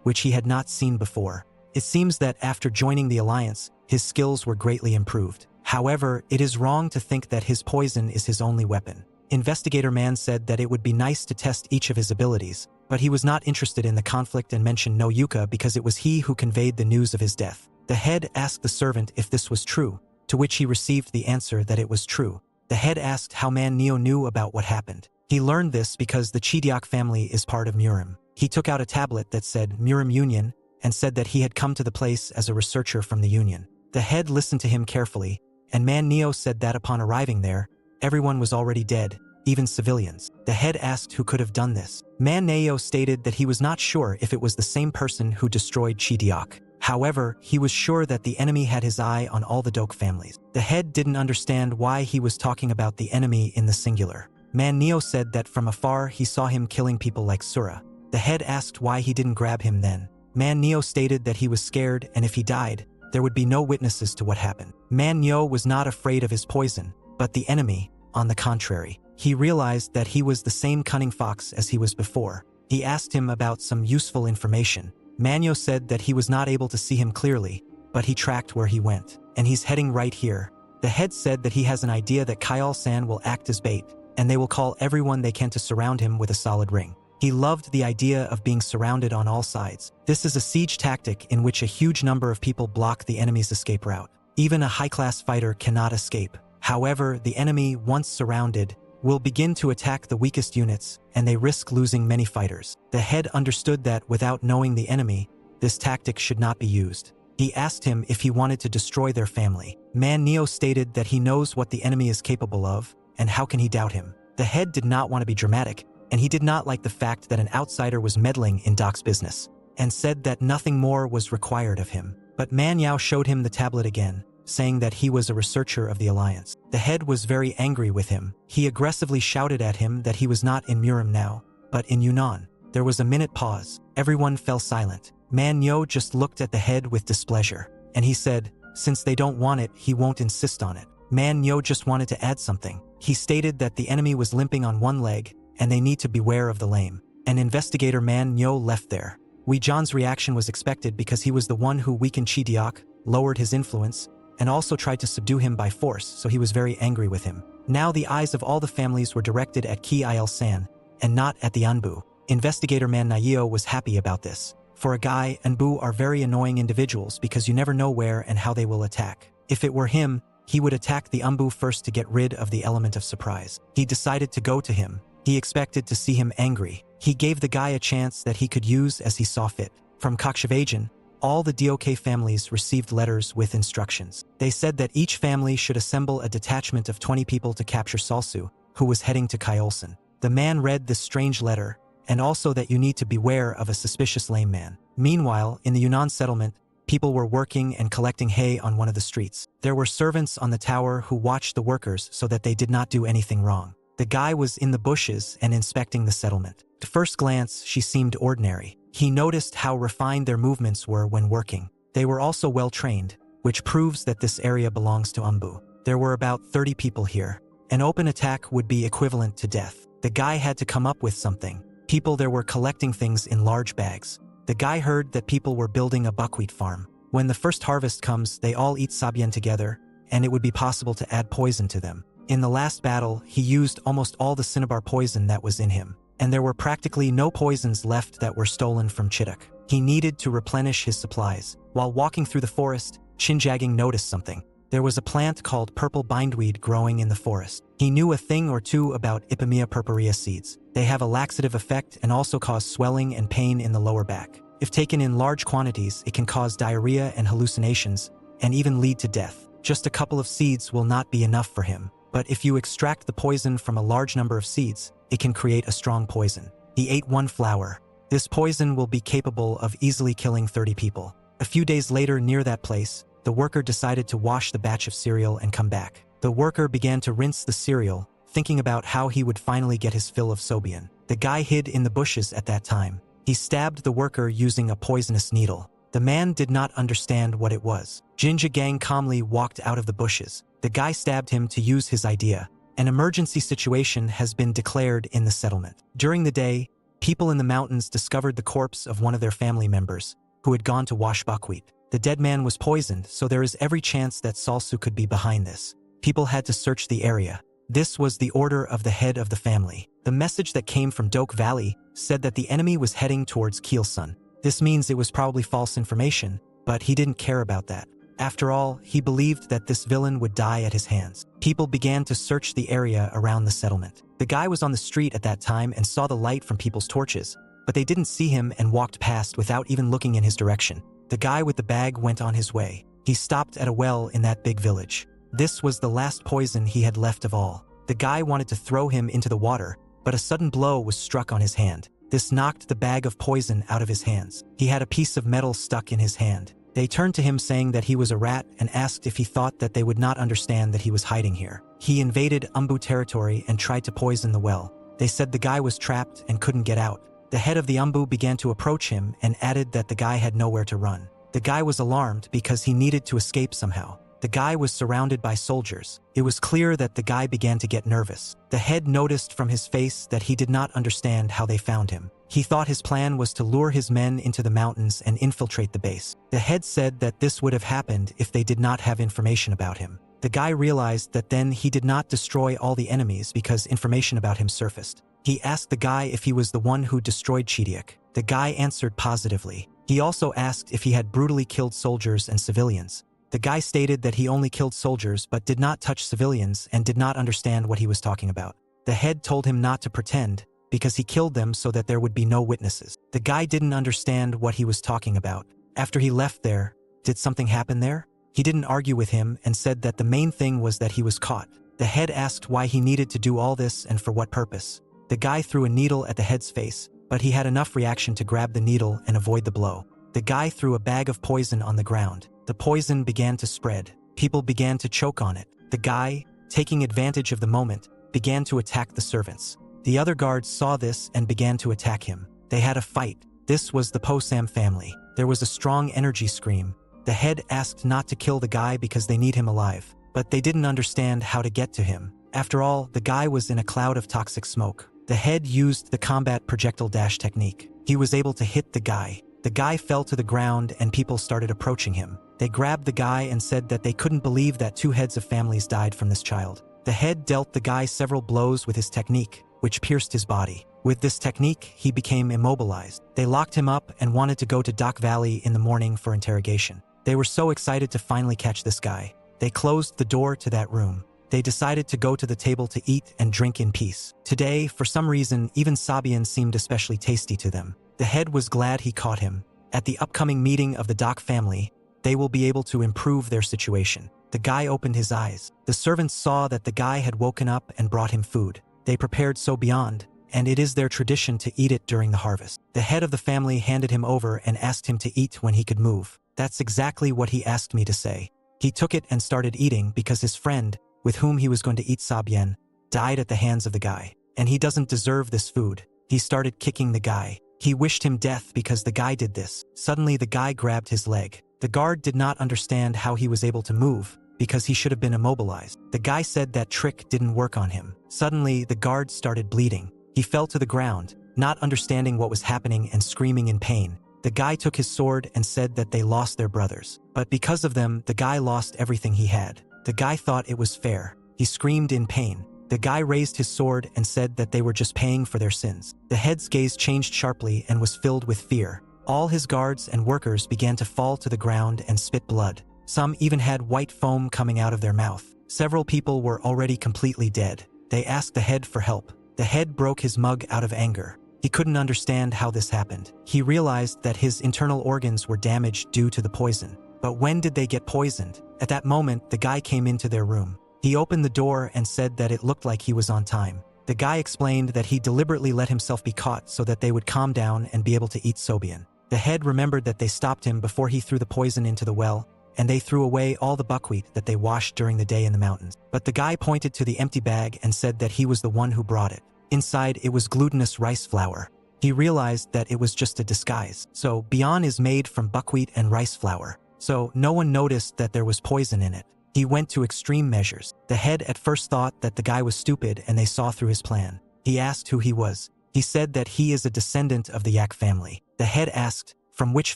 which he had not seen before. It seems that after joining the alliance, his skills were greatly improved. However, it is wrong to think that his poison is his only weapon. Investigator Man said that it would be nice to test each of his abilities, but he was not interested in the conflict and mentioned no Yuka because it was he who conveyed the news of his death. The head asked the servant if this was true, to which he received the answer that it was true. The head asked how Man Neo knew about what happened. He learned this because the Chidiok family is part of Murim. He took out a tablet that said Murim Union and said that he had come to the place as a researcher from the Union. The head listened to him carefully, and Man Neo said that upon arriving there, everyone was already dead, even civilians. The head asked who could have done this. Man Neo stated that he was not sure if it was the same person who destroyed Chidiok. However, he was sure that the enemy had his eye on all the Dok families. The head didn't understand why he was talking about the enemy in the singular. Man Neo said that from afar he saw him killing people like Sura. The head asked why he didn't grab him then. Man Neo stated that he was scared and if he died, there would be no witnesses to what happened. Man Neo was not afraid of his poison, but the enemy, on the contrary. He realized that he was the same cunning fox as he was before. He asked him about some useful information. Manyo said that he was not able to see him clearly, but he tracked where he went, and he's heading right here. The head said that he has an idea that Kyle-san will act as bait, and they will call everyone they can to surround him with a solid ring. He loved the idea of being surrounded on all sides. This is a siege tactic in which a huge number of people block the enemy's escape route. Even a high-class fighter cannot escape. However, the enemy, once surrounded, will begin to attack the weakest units, and they risk losing many fighters. The head understood that without knowing the enemy, this tactic should not be used. He asked him if he wanted to destroy their family. Man Neo stated that he knows what the enemy is capable of, and how can he doubt him? The head did not want to be dramatic, and he did not like the fact that an outsider was meddling in Doc's business, and said that nothing more was required of him. But Man Yao showed him the tablet again, saying that he was a researcher of the Alliance. The head was very angry with him. He aggressively shouted at him that he was not in Murim now, but in Yunnan. There was a minute pause. Everyone fell silent. Man Yo just looked at the head with displeasure, and he said, since they don't want it, he won't insist on it. Man Yo just wanted to add something. He stated that the enemy was limping on one leg, and they need to beware of the lame. An investigator Man Yo left there. Wee John's reaction was expected because he was the one who weakened Chi Diok, lowered his influence, and also tried to subdue him by force, so he was very angry with him. Now the eyes of all the families were directed at Ki Il-san, and not at the Anbu. Investigator Man Naio was happy about this. For a guy, Anbu are very annoying individuals because you never know where and how they will attack. If it were him, he would attack the Anbu first to get rid of the element of surprise. He decided to go to him. He expected to see him angry. He gave the guy a chance that he could use as he saw fit. From Kakshavajan, all the DOK families received letters with instructions. They said that each family should assemble a detachment of 20 people to capture Salsu, who was heading to Kyolson. The man read this strange letter, and also that you need to beware of a suspicious lame man. Meanwhile, in the Yunnan settlement, people were working and collecting hay on one of the streets. There were servants on the tower who watched the workers so that they did not do anything wrong. The guy was in the bushes and inspecting the settlement. At first glance, she seemed ordinary. He noticed how refined their movements were when working. They were also well trained, which proves that this area belongs to Umbu. There were about 30 people here. An open attack would be equivalent to death. The guy had to come up with something. People there were collecting things in large bags. The guy heard that people were building a buckwheat farm. When the first harvest comes, they all eat sabien together, and it would be possible to add poison to them. In the last battle, he used almost all the cinnabar poison that was in him, and there were practically no poisons left that were stolen from Chittuk. He needed to replenish his supplies. While walking through the forest, Shinjagang noticed something. There was a plant called purple bindweed growing in the forest. He knew a thing or two about Ipomea purpurea seeds. They have a laxative effect and also cause swelling and pain in the lower back. If taken in large quantities, it can cause diarrhea and hallucinations, and even lead to death. Just a couple of seeds will not be enough for him. But if you extract the poison from a large number of seeds, it can create a strong poison. He ate one flower. This poison will be capable of easily killing 30 people. A few days later, near that place, the worker decided to wash the batch of cereal and come back. The worker began to rinse the cereal, thinking about how he would finally get his fill of sobian. The guy hid in the bushes at that time. He stabbed the worker using a poisonous needle. The man did not understand what it was. Jinja Gang calmly walked out of the bushes. The guy stabbed him to use his idea. An emergency situation has been declared in the settlement. During the day, people in the mountains discovered the corpse of one of their family members, who had gone to wash buckwheat. The dead man was poisoned, so there is every chance that Salsu could be behind this. People had to search the area. This was the order of the head of the family. The message that came from Doak Valley said that the enemy was heading towards Keelsun. This means it was probably false information, but he didn't care about that. After all, he believed that this villain would die at his hands. People began to search the area around the settlement. The guy was on the street at that time and saw the light from people's torches, but they didn't see him and walked past without even looking in his direction. The guy with the bag went on his way. He stopped at a well in that big village. This was the last poison he had left of all. The guy wanted to throw him into the water, but a sudden blow was struck on his hand. This knocked the bag of poison out of his hands. He had a piece of metal stuck in his hand. They turned to him saying that he was a rat and asked if he thought that they would not understand that he was hiding here. He invaded Umbu territory and tried to poison the well. They said the guy was trapped and couldn't get out. The head of the Umbu began to approach him and added that the guy had nowhere to run. The guy was alarmed because he needed to escape somehow. The guy was surrounded by soldiers. It was clear that the guy began to get nervous. The head noticed from his face that he did not understand how they found him. He thought his plan was to lure his men into the mountains and infiltrate the base. The head said that this would have happened if they did not have information about him. The guy realized that then he did not destroy all the enemies because information about him surfaced. He asked the guy if he was the one who destroyed Cheetiak. The guy answered positively. He also asked if he had brutally killed soldiers and civilians. The guy stated that he only killed soldiers but did not touch civilians and did not understand what he was talking about. The head told him not to pretend, because he killed them so that there would be no witnesses. The guy didn't understand what he was talking about. After he left there, did something happen there? He didn't argue with him and said that the main thing was that he was caught. The head asked why he needed to do all this and for what purpose. The guy threw a needle at the head's face, but he had enough reaction to grab the needle and avoid the blow. The guy threw a bag of poison on the ground. The poison began to spread. People began to choke on it. The guy, taking advantage of the moment, began to attack the servants. The other guards saw this and began to attack him. They had a fight. This was the Posam family. There was a strong energy scream. The head asked not to kill the guy because they need him alive, but they didn't understand how to get to him. After all, the guy was in a cloud of toxic smoke. The head used the combat projectile dash technique. He was able to hit the guy. The guy fell to the ground and people started approaching him. They grabbed the guy and said that they couldn't believe that 2 heads of families died from this child. The head dealt the guy several blows with his technique, which pierced his body. With this technique, he became immobilized. They locked him up and wanted to go to Dock Valley in the morning for interrogation. They were so excited to finally catch this guy. They closed the door to that room. They decided to go to the table to eat and drink in peace. Today, for some reason, even Sabian seemed especially tasty to them. The head was glad he caught him. At the upcoming meeting of the Dock family, they will be able to improve their situation. The guy opened his eyes. The servants saw that the guy had woken up and brought him food. They prepared so beyond, and it is their tradition to eat it during the harvest. The head of the family handed him over and asked him to eat when he could move. That's exactly what he asked me to say. He took it and started eating because his friend, with whom he was going to eat Sabian, died at the hands of the guy. And he doesn't deserve this food. He started kicking the guy. He wished him death because the guy did this. Suddenly the guy grabbed his leg. The guard did not understand how he was able to move, because he should have been immobilized. The guy said that trick didn't work on him. Suddenly, the guard started bleeding. He fell to the ground, not understanding what was happening and screaming in pain. The guy took his sword and said that they lost their brothers. But because of them, the guy lost everything he had. The guy thought it was fair. He screamed in pain. The guy raised his sword and said that they were just paying for their sins. The head's gaze changed sharply and was filled with fear. All his guards and workers began to fall to the ground and spit blood. Some even had white foam coming out of their mouth. Several people were already completely dead. They asked the head for help. The head broke his mug out of anger. He couldn't understand how this happened. He realized that his internal organs were damaged due to the poison. But when did they get poisoned? At that moment, the guy came into their room. He opened the door and said that it looked like he was on time. The guy explained that he deliberately let himself be caught so that they would calm down and be able to eat Sobian. The head remembered that they stopped him before he threw the poison into the well, and they threw away all the buckwheat that they washed during the day in the mountains. But the guy pointed to the empty bag and said that he was the one who brought it. Inside, it was glutinous rice flour. He realized that it was just a disguise. So, Bian is made from buckwheat and rice flour. So, no one noticed that there was poison in it. He went to extreme measures. The head at first thought that the guy was stupid and they saw through his plan. He asked who he was. He said that he is a descendant of the Yak family. The head asked, from which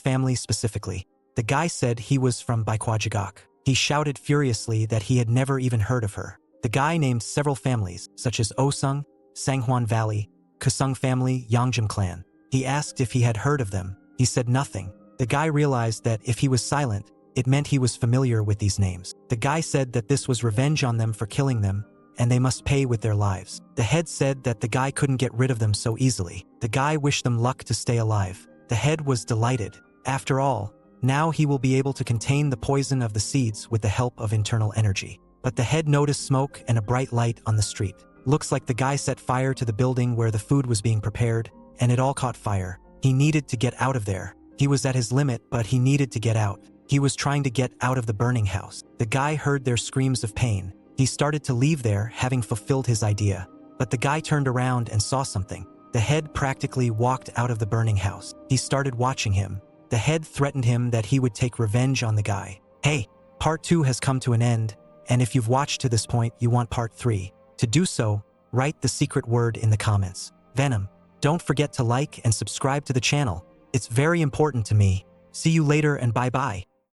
family specifically? The guy said he was from Baikwajagak. He shouted furiously that he had never even heard of her. The guy named several families, such as Osung, Sanghuan Valley, Kusung family, Yangjim clan. He asked if he had heard of them. He said nothing. The guy realized that if he was silent, it meant he was familiar with these names. The guy said that this was revenge on them for killing them, and they must pay with their lives. The head said that the guy couldn't get rid of them so easily. The guy wished them luck to stay alive. The head was delighted. After all, now he will be able to contain the poison of the seeds with the help of internal energy. But the head noticed smoke and a bright light on the street. Looks like the guy set fire to the building where the food was being prepared, and it all caught fire. He needed to get out of there. He was at his limit, but he needed to get out. He was trying to get out of the burning house. The guy heard their screams of pain. He started to leave there, having fulfilled his idea. But the guy turned around and saw something. The head practically walked out of the burning house. He started watching him. The head threatened him that he would take revenge on the guy. Hey, part 2 has come to an end, and if you've watched to this point, you want part 3. To do so, write the secret word in the comments. Venom. Don't forget to like and subscribe to the channel. It's very important to me. See you later and bye-bye.